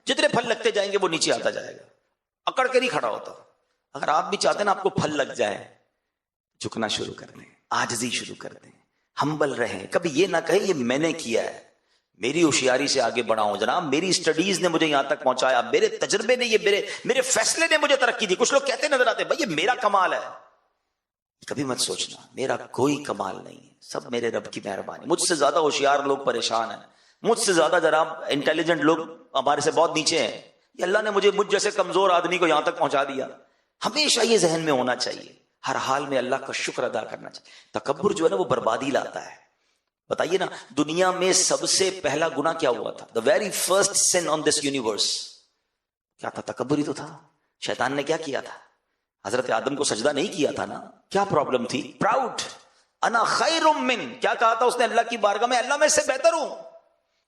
جتنے پھل لگتے جائیں گے وہ نیچے آتا جائے گا، اکڑ کے نہیں کھڑا ہوتا. اگر آپ بھی چاہتے ہیں نا آپ کو پھل لگ جائے، جھکنا شروع کر دیں، عاجزی شروع کر دیں، ہمبل رہیں. کبھی یہ نہ کہیں یہ میں نے کیا ہے، میری ہوشیاری سے آگے بڑھا ہوں جناب، میری اسٹڈیز نے مجھے یہاں تک پہنچایا، میرے تجربے نے، یہ میرے فیصلے نے مجھے ترقی دی. کچھ لوگ کہتے نظر آتے بھائی یہ میرا کمال ہے. کبھی مت سوچنا میرا کوئی کمال نہیں ہے، سب میرے رب کی مہربانی. مجھ سے زیادہ ہوشیار لوگ پریشان ہیں، مجھ سے زیادہ جناب انٹیلیجنٹ لوگ ہمارے سے بہت نیچے ہیں. یہ اللہ نے مجھ جیسے کمزور آدمی کو یہاں تک پہنچا دیا. ہمیشہ یہ ذہن میں ہونا چاہیے، ہر حال میں اللہ کا شکر ادا کرنا چاہیے. تکبر جو ہے نا وہ بربادی لاتا ہے. بتائیے نا دنیا میں سب سے پہلا گناہ کیا ہوا تھا؟ the very first sin on this universe کیا تھا؟ تکبر ہی تو تھا. شیطان نے کیا کیا تھا؟ حضرت آدم کو سجدہ نہیں کیا تھا نا. کیا پرابلم تھی؟ پراؤڈ. انا خیر من، کیا کہا تھا اس نے اللہ کی بارگاہ میں؟ اللہ میں اس سے بہتر ہوں.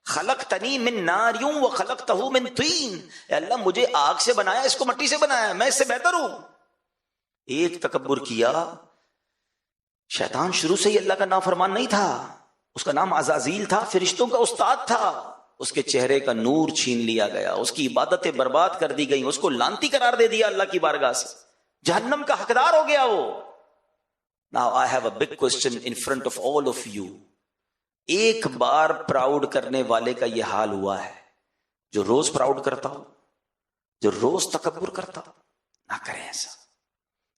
خلقتنی من نار و خلقتہ من طین، اے اللہ مجھے آگ سے بنایا، اس کو مٹی سے بنایا، میں اس سے بہتر ہوں. ایک تکبر کیا. شیطان شروع سے ہی اللہ کا نافرمان نہیں تھا، اس کا نام عزازیل تھا، فرشتوں کا استاد تھا. اس کے چہرے کا نور چھین لیا گیا، اس کی عبادتیں برباد کر دی گئیں، اس کو لعنتی قرار دے دیا اللہ کی بارگاہ سے، جہنم کا حقدار ہو گیا وہ. Now I have a big question in front of all of you. ایک بار پراؤڈ کرنے والے کا یہ حال ہوا ہے. جو روز پراؤڈ کرتا ہو، جو روز تکبر کرتا ہو، نہ کریں ایسا.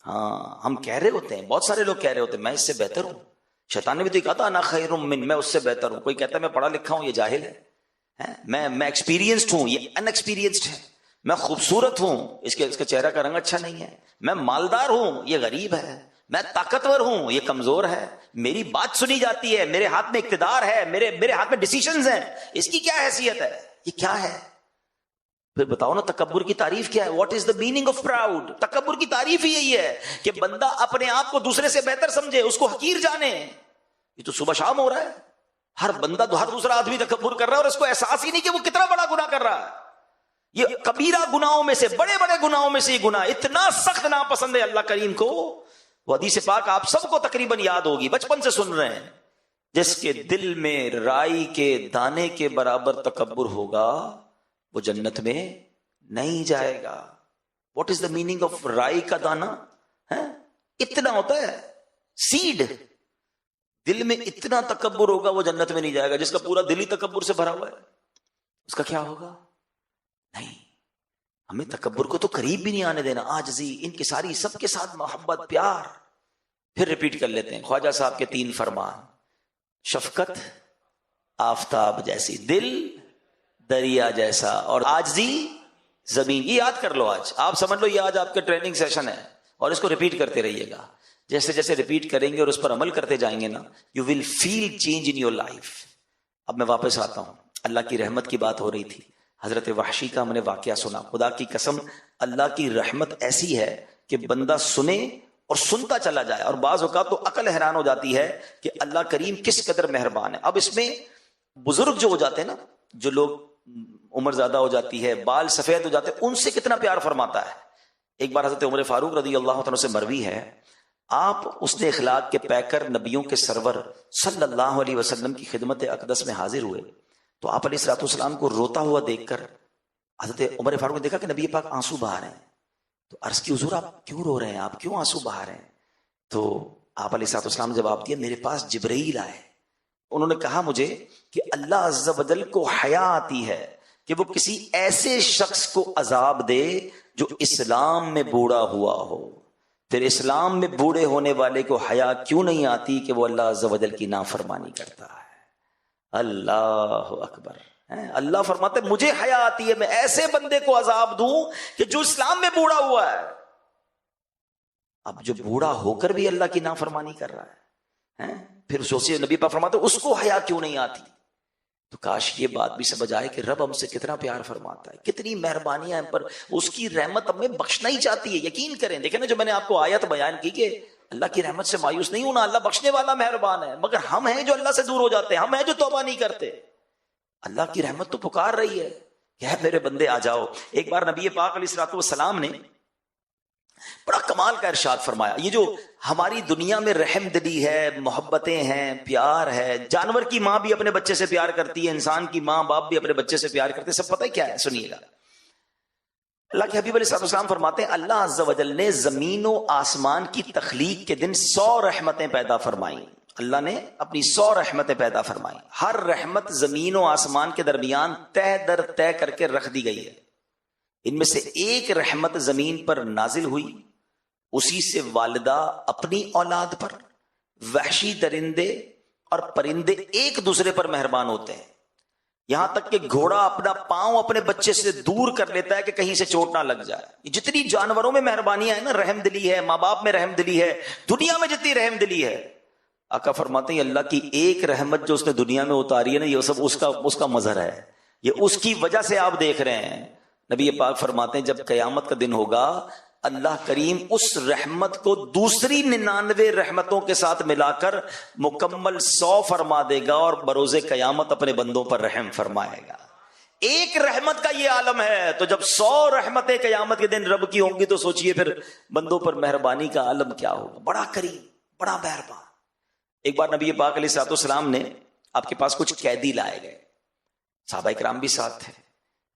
ہاں ہم کہہ رہے ہوتے ہیں، بہت سارے لوگ کہہ رہے ہوتے ہیں میں اس سے بہتر ہوں. شیطان نے بھی تو کہا تھا انا خیر من، میں اس سے بہتر ہوں. کوئی کہتا ہے میں پڑھا لکھا ہوں، یہ جاہل ہے. میں ایکسپیرینسڈ ہوں، یہ ان ایکسپیرینسڈ ہے. میں خوبصورت ہوں، اس کا چہرہ کا رنگ اچھا نہیں ہے. میں مالدار ہوں، یہ غریب ہے. میں طاقتور ہوں، یہ کمزور ہے. میری بات سنی جاتی ہے، میرے ہاتھ میں اقتدار ہے، میرے ہاتھ میں ڈیسیشنز ہیں. اس کی کیا حیثیت ہے؟ یہ کیا ہے؟ پھر بتاؤ نا تکبر کی تعریف کیا ہے؟ What is the meaning of proud? تکبر کی تعریف ہی یہی ہے کہ بندہ اپنے آپ کو دوسرے سے بہتر سمجھے، اس کو حقیر جانے. یہ تو صبح شام ہو رہا ہے، ہر بندہ ہر دوسرا آدمی تکبر کر رہا ہے اور اس کو احساس ہی نہیں کہ وہ کتنا بڑا گناہ کر رہا ہے. یہ کبیرہ گناہوں میں سے، بڑے بڑے گناہوں میں سے یہ گناہ اتنا سخت ناپسند ہے اللہ کریم کو. وہ حدیث پاک آپ سب کو تقریباً یاد ہوگی، بچپن سے سن رہے ہیں. جس کے دل میں رائی کے دانے کے برابر تکبر ہوگا وہ جنت میں نہیں جائے گا. What is the meaning of رائی کا دانا؟ اتنا ہوتا ہے سیڈ. دل میں اتنا تکبر ہوگا وہ جنت میں نہیں جائے گا. جس کا پورا دل ہی تکبر سے بھرا ہوا ہے اس کا کیا ہوگا؟ نہیں. ہمیں تکبر کو تو قریب بھی نہیں آنے دینا. عاجزی، انکساری، سب کے ساتھ محبت، پیار. پھر ریپیٹ کر لیتے ہیں خواجہ صاحب کے 3 فرمان. شفقت آفتاب جیسی، دل دریا جیسا، اور عاجزی زمین. یہ یاد کر لو، آج آپ سمجھ لو یہ آج آپ کا ٹریننگ سیشن ہے اور اس کو ریپیٹ کرتے رہیے گا. جیسے جیسے ریپیٹ کریں گے اور اس پر عمل کرتے جائیں گے نا، you will feel change in your life. اب میں واپس آتا ہوں. اللہ کی رحمت کی بات ہو رہی تھی. حضرت وحشی کا ہم نے واقعہ سنا. خدا کی قسم اللہ کی رحمت ایسی ہے کہ بندہ سنے اور سنتا چلا جائے. اور بعض اوقات تو عقل حیران ہو جاتی ہے کہ اللہ کریم کس قدر مہربان ہے. اب اس میں بزرگ جو ہو جاتے ہیں نا، جو لوگ عمر زیادہ ہو جاتی ہے، بال سفید ہو جاتے ہیں، ان سے کتنا پیار فرماتا ہے. ایک بار حضرت عمر فاروق رضی اللہ عنہ سے مروی ہے، آپ حسن اخلاق کے پیکر نبیوں کے سرور صلی اللہ علیہ وسلم کی خدمت اقدس میں حاضر ہوئے تو آپ علیہ الصلوۃ والسلام کو روتا ہوا دیکھ کر حضرت عمر فاروق نے دیکھا کہ نبی پاک آنسو بہا رہے ہیں. تو عرض کی حضور آپ کیوں رو رہے ہیں، آپ کیوں آنسو بہا رہے ہیں؟ تو آپ علیہ الصلوۃ والسلام نے جواب دیا، میرے پاس جبرائیل آئے، انہوں نے کہا مجھے کہ اللہ عز و جل کو حیا آتی ہے کہ وہ کسی ایسے شخص کو عذاب دے جو اسلام میں بوڑھا ہوا ہو. پھر اسلام میں بوڑھے ہونے والے کو حیا کیوں نہیں آتی کہ وہ اللہ عز و جل کی نافرمانی کرتا ہے؟ اللہ اکبر. اللہ فرماتے مجھے حیا آتی ہے میں ایسے بندے کو عذاب دوں کہ جو اسلام میں بوڑھا ہوا ہے. اب جو بوڑھا ہو کر بھی اللہ کی نافرمانی کر رہا ہے، پھر سوچیے نبی پاک فرماتے اس کو حیا کیوں نہیں آتی؟ تو کاش یہ بات بھی سمجھ آئے کہ رب ہم سے کتنا پیار فرماتا ہے، کتنی مہربانیاں ہم پر، اس کی رحمت ہمیں بخشنا ہی چاہتی ہے. یقین کریں، دیکھیں نا جو میں نے آپ کو آیت بیان کی کہ اللہ کی رحمت سے مایوس نہیں ہونا، اللہ بخشنے والا مہربان ہے. مگر ہم ہیں جو اللہ سے دور ہو جاتے ہیں، ہم ہیں جو توبہ نہیں کرتے. اللہ کی رحمت تو پکار رہی ہے کہ اے میرے بندے آ جاؤ. ایک بار نبی پاک علیہ الصلوۃ والسلام نے بڑا کمال کا ارشاد فرمایا. یہ جو ہماری دنیا میں رحم دلی ہے، محبتیں ہیں، پیار ہے، جانور کی ماں بھی اپنے بچے سے پیار کرتی ہے، انسان کی ماں باپ بھی اپنے بچے سے پیار کرتے ہیں، سب پتہ ہے کیا ہے؟ سنیے گا. اللہ کے حبیب علیہ السلام فرماتے ہیں اللہ عز و جل نے زمین و آسمان کی تخلیق کے دن 100 رحمتیں پیدا فرمائیں. اللہ نے اپنی 100 رحمتیں پیدا فرمائیں. ہر رحمت زمین و آسمان کے درمیان تہ در تہ کر کے رکھ دی گئی ہے. ان میں سے ایک رحمت زمین پر نازل ہوئی، اسی سے والدہ اپنی اولاد پر، وحشی درندے اور پرندے ایک دوسرے پر مہربان ہوتے ہیں. یہاں تک کہ گھوڑا اپنا پاؤں اپنے بچے سے دور کر لیتا ہے کہ کہیں سے چوٹ نہ لگ جائے. جتنی جانوروں میں مہربانیاں ہیں نا، رحم دلی ہے، ماں باپ میں رحم دلی ہے، دنیا میں جتنی رحم دلی ہے. آقا فرماتے ہیں اللہ کی ایک رحمت جو اس نے دنیا میں اتاری ہے نا، یہ سب اس کا مظہر ہے، یہ اس کی وجہ سے آپ دیکھ رہے ہیں. نبی پاک فرماتے ہیں جب قیامت کا دن ہوگا اللہ کریم اس رحمت کو دوسری 99 رحمتوں کے ساتھ ملا کر مکمل 100 فرما دے گا اور بروز قیامت اپنے بندوں پر رحم فرمائے گا. ایک رحمت کا یہ عالم ہے، تو جب 100 رحمتیں قیامت کے دن رب کی ہوں گی تو سوچئے پھر بندوں پر مہربانی کا عالم کیا ہوگا. بڑا کریم، بڑا مہربان. ایک بار نبی پاک علیہ الصلوۃ والسلام نے آپ کے پاس کچھ قیدی لائے گئے، صحابہ کرام بھی ساتھ تھے.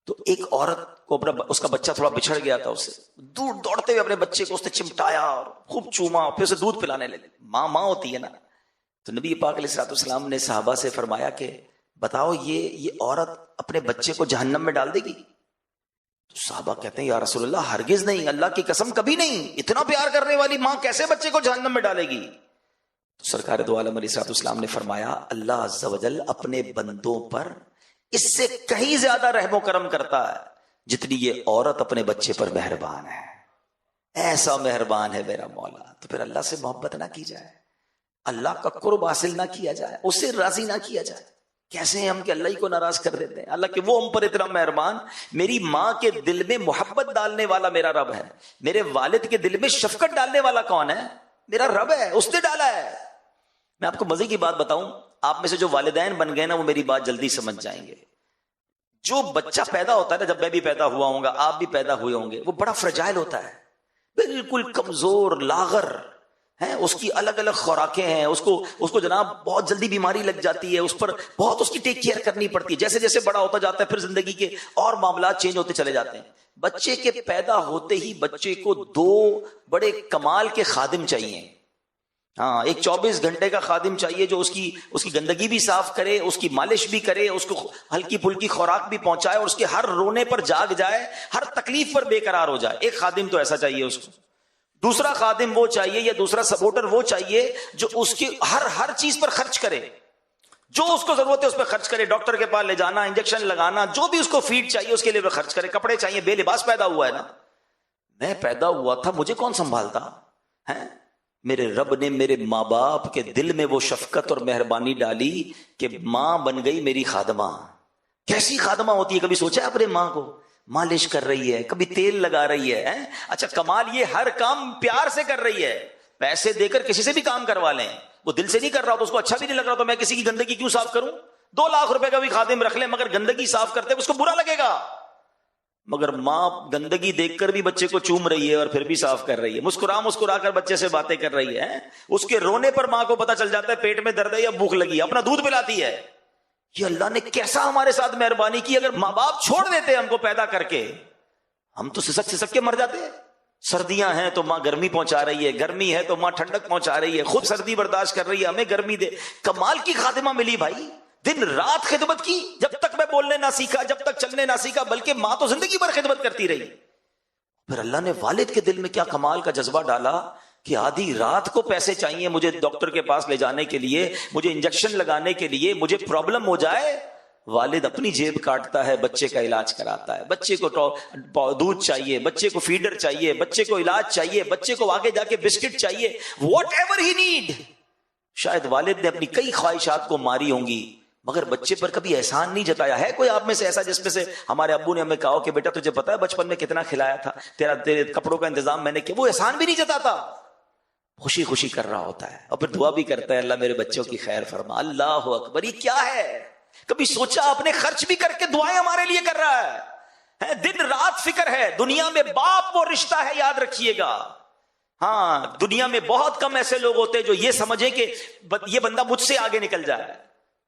تو ایک عورت کو اپنا اس کا بچہ تھوڑا بچھڑ گیا تھا، اسے دور دوڑتے ہوئے اپنے بچے کو اس نے چمٹایا اور خوب چوما، پھر اسے دودھ پلانے لگے. ماں ہوتی ہے نا. تو نبی پاک علیہ الصلوۃ والسلام نے صحابہ سے فرمایا کہ بتاؤ یہ عورت اپنے بچے کو جہنم میں ڈال دے گی؟ تو صحابہ کہتے ہیں یا رسول اللہ ہرگز نہیں، اللہ کی قسم کبھی نہیں. اتنا پیار کرنے والی ماں کیسے بچے کو جہنم میں ڈالے گی؟ تو سرکار دو عالم علیہ الصلوۃ والسلام نے فرمایا اللہ عز و جل اپنے بندوں پر اس سے کہیں زیادہ رحم و کرم کرتا ہے جتنی یہ عورت اپنے بچے پر مہربان ہے. ایسا مہربان ہے میرا مولا. تو پھر اللہ سے محبت نہ کی جائے، اللہ کا قرب حاصل نہ کیا جائے، اسے راضی نہ کیا جائے؟ کیسے ہیں ہم کہ اللہ ہی کو ناراض کر دیتے ہیں؟ اللہ کہ وہ ہم پر اتنا مہربان. میری ماں کے دل میں محبت ڈالنے والا میرا رب ہے. میرے والد کے دل میں شفقت ڈالنے والا کون ہے؟ میرا رب ہے، اس نے ڈالا ہے. میں آپ کو مزے کی بات بتاؤں، آپ میں سے جو والدین بن گئے نا وہ میری بات جلدی سمجھ جائیں گے. جو بچہ پیدا ہوتا ہے نا، جب میں بھی پیدا ہوا ہوں گا، آپ بھی پیدا ہوئے ہوں گے، وہ بڑا فرجائل ہوتا ہے، بالکل کمزور لاغر ہے. اس کی الگ الگ خوراکیں ہیں، اس کو جناب بہت جلدی بیماری لگ جاتی ہے، اس پر بہت اس کی ٹیک کیئر کرنی پڑتی ہے. جیسے جیسے بڑا ہوتا جاتا ہے پھر زندگی کے اور معاملات چینج ہوتے چلے جاتے ہیں. بچے کے پیدا ہوتے ہی بچے کو 2 بڑے کمال کے خادم چاہیے. ہاں، ایک 24 گھنٹے کا خادم چاہیے جو اس کی گندگی بھی صاف کرے، اس کی مالش بھی کرے، اس کو ہلکی پھلکی خوراک بھی پہنچائے اور اس کے ہر رونے پر جاگ جائے، ہر تکلیف پر بے قرار ہو جائے. ایک خادم تو ایسا چاہیے اس کو. دوسرا خادم وہ چاہیے یا دوسرا سپورٹر وہ چاہیے جو اس کی ہر چیز پر خرچ کرے، جو اس کو ضرورت ہے اس پہ خرچ کرے. ڈاکٹر کے پاس لے جانا، انجیکشن لگانا، جو بھی اس کو فیڈ چاہیے اس کے لیے خرچ کرے. کپڑے چاہیے، بے لباس پیدا ہوا ہے نا. میں پیدا ہوا تھا، مجھے کون سنبھالتا ہے؟ میرے رب نے میرے ماں باپ کے دل میں وہ شفقت اور مہربانی ڈالی کہ ماں بن گئی میری خادمہ. کیسی خادمہ ہوتی ہے؟ کبھی سوچا اپنے ماں کو؟ مالش کر رہی ہے، کبھی تیل لگا رہی ہے. اچھا کمال یہ ہر کام پیار سے کر رہی ہے. پیسے دے کر کسی سے بھی کام کروا لیں، وہ دل سے نہیں کر رہا تو اس کو اچھا بھی نہیں لگ رہا تو میں کسی کی گندگی کیوں صاف کروں؟ 2 لاکھ روپے کا بھی خادم رکھ لیں مگر گندگی صاف کرتے اس کو برا لگے گا. مگر ماں گندگی دیکھ کر بھی بچے کو چوم رہی ہے اور پھر بھی صاف کر رہی ہے، مسکرا کر بچے سے باتیں کر رہی ہے. اس کے رونے پر ماں کو پتا چل جاتا ہے پیٹ میں درد ہے یا بھوک لگی ہے، اپنا دودھ پلاتی ہے. یہ اللہ نے کیسا ہمارے ساتھ مہربانی کی. اگر ماں باپ چھوڑ دیتے ہم کو پیدا کر کے، ہم تو سسک کے مر جاتے. سردیاں ہیں تو ماں گرمی پہنچا رہی ہے، گرمی ہے تو ماں ٹھنڈک پہنچا رہی ہے، خود سردی برداشت کر رہی ہے، ہمیں گرمی دے. کمال کی خادمہ ملی بھائی، دن رات خدمت کی. جب تک میں بولنے نہ سیکھا، جب تک چلنے نہ سیکھا، بلکہ ماں تو زندگی بھر خدمت کرتی رہی. پھر اللہ نے والد کے دل میں کیا کمال کا جذبہ ڈالا کہ آدھی رات کو پیسے چاہیے مجھے ڈاکٹر کے پاس لے جانے کے لیے، مجھے انجیکشن لگانے کے لیے، مجھے پرابلم ہو جائے، والد اپنی جیب کاٹتا ہے، بچے کا علاج کراتا ہے. بچے کو دودھ چاہیے، بچے کو فیڈر چاہیے، بچے کو علاج چاہیے، بچے کو آگے جا کے بسکٹ چاہیے، واٹ ایور ہی نیڈ. شاید والد نے اپنی کئی خواہشات کو ماری ہوں گی مگر بچے پر کبھی احسان نہیں جتایا. ہے کوئی آپ میں سے ایسا جس میں سے ہمارے ابو نے ہمیں کہا کہ بیٹا تجھے پتا ہے بچپن میں کتنا کھلایا تھا، تیرے کپڑوں کا انتظام میں نے کیا؟ وہ احسان بھی نہیں جتاتا، خوشی خوشی کر رہا ہوتا ہے اور پھر دعا بھی کرتا ہے اللہ میرے بچوں کی خیر فرما. اللہ اکبر، یہ کیا ہے؟ کبھی سوچا اپنے خرچ بھی کر کے دعائیں ہمارے لیے کر رہا ہے، دن رات فکر ہے. دنیا میں باپ وہ رشتہ ہے، یاد رکھیے گا. ہاں، دنیا میں بہت کم ایسے لوگ ہوتے ہیں جو یہ سمجھیں کہ یہ بندہ مجھ سے آگے نکل جائے،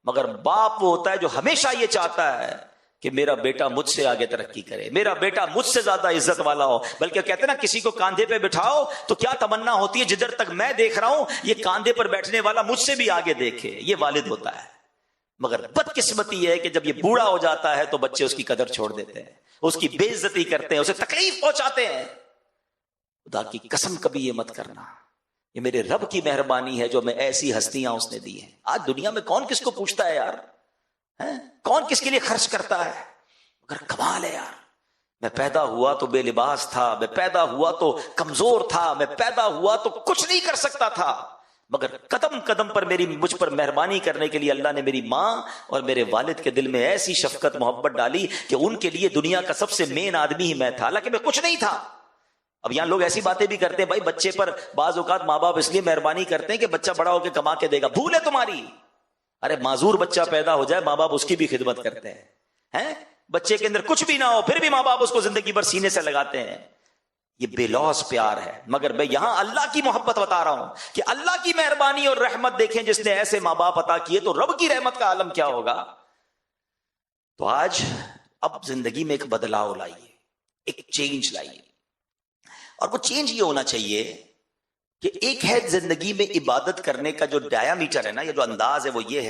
مگر باپ وہ ہوتا ہے جو ہمیشہ یہ چاہتا ہے کہ میرا بیٹا مجھ سے آگے ترقی کرے، میرا بیٹا مجھ سے زیادہ عزت والا ہو. بلکہ کہتے ہیں نا کسی کو کاندھے پہ بٹھاؤ تو کیا تمنا ہوتی ہے، جدھر تک میں دیکھ رہا ہوں یہ کاندھے پر بیٹھنے والا مجھ سے بھی آگے دیکھے. یہ والد ہوتا ہے. مگر بدقسمتی ہے کہ جب یہ بوڑھا ہو جاتا ہے تو بچے اس کی قدر چھوڑ دیتے ہیں، اس کی بے عزتی کرتے ہیں، اسے تکلیف پہنچاتے ہیں. خدا کی قسم کبھی یہ مت کرنا. یہ میرے رب کی مہربانی ہے جو میں ایسی ہستیاں اس نے دی ہیں. آج دنیا میں کون کس کو پوچھتا ہے یار؟ کون کس کے لیے خرچ کرتا ہے؟ مگر کمال ہے یار. میں پیدا ہوا تو بے لباس تھا، میں پیدا ہوا تو کمزور تھا، میں پیدا ہوا تو کچھ نہیں کر سکتا تھا، مگر قدم قدم پر مجھ پر مہربانی کرنے کے لیے اللہ نے میری ماں اور میرے والد کے دل میں ایسی شفقت محبت ڈالی کہ ان کے لیے دنیا کا سب سے مین آدمی ہی میں تھا، حالانکہ میں کچھ نہیں تھا. اب یہاں لوگ ایسی باتیں بھی کرتے ہیں بھائی بچے پر بعض اوقات ماں باپ اس لیے مہربانی کرتے ہیں کہ بچہ بڑا ہو کے کما کے دے گا. بھول ہے تمہاری. ارے معذور بچہ پیدا ہو جائے ماں باپ اس کی بھی خدمت کرتے ہیں. بچے کے اندر کچھ بھی نہ ہو پھر بھی ماں باپ اس کو زندگی بھر سینے سے لگاتے ہیں. یہ بے لوث پیار ہے. مگر میں یہاں اللہ کی محبت بتا رہا ہوں کہ اللہ کی مہربانی اور رحمت دیکھیں جس نے ایسے ماں باپ عطا کیے تو رب کی رحمت کا عالم کیا ہوگا. تو آج اب زندگی میں ایک بدلاؤ لائیے, ایک چینج لائیے, اور وہ چینج یہ ہونا چاہیے کہ ایک ہے زندگی میں عبادت کرنے کا جو ڈایا میٹر ہے نا, یہ جو انداز ہے وہ یہ ہے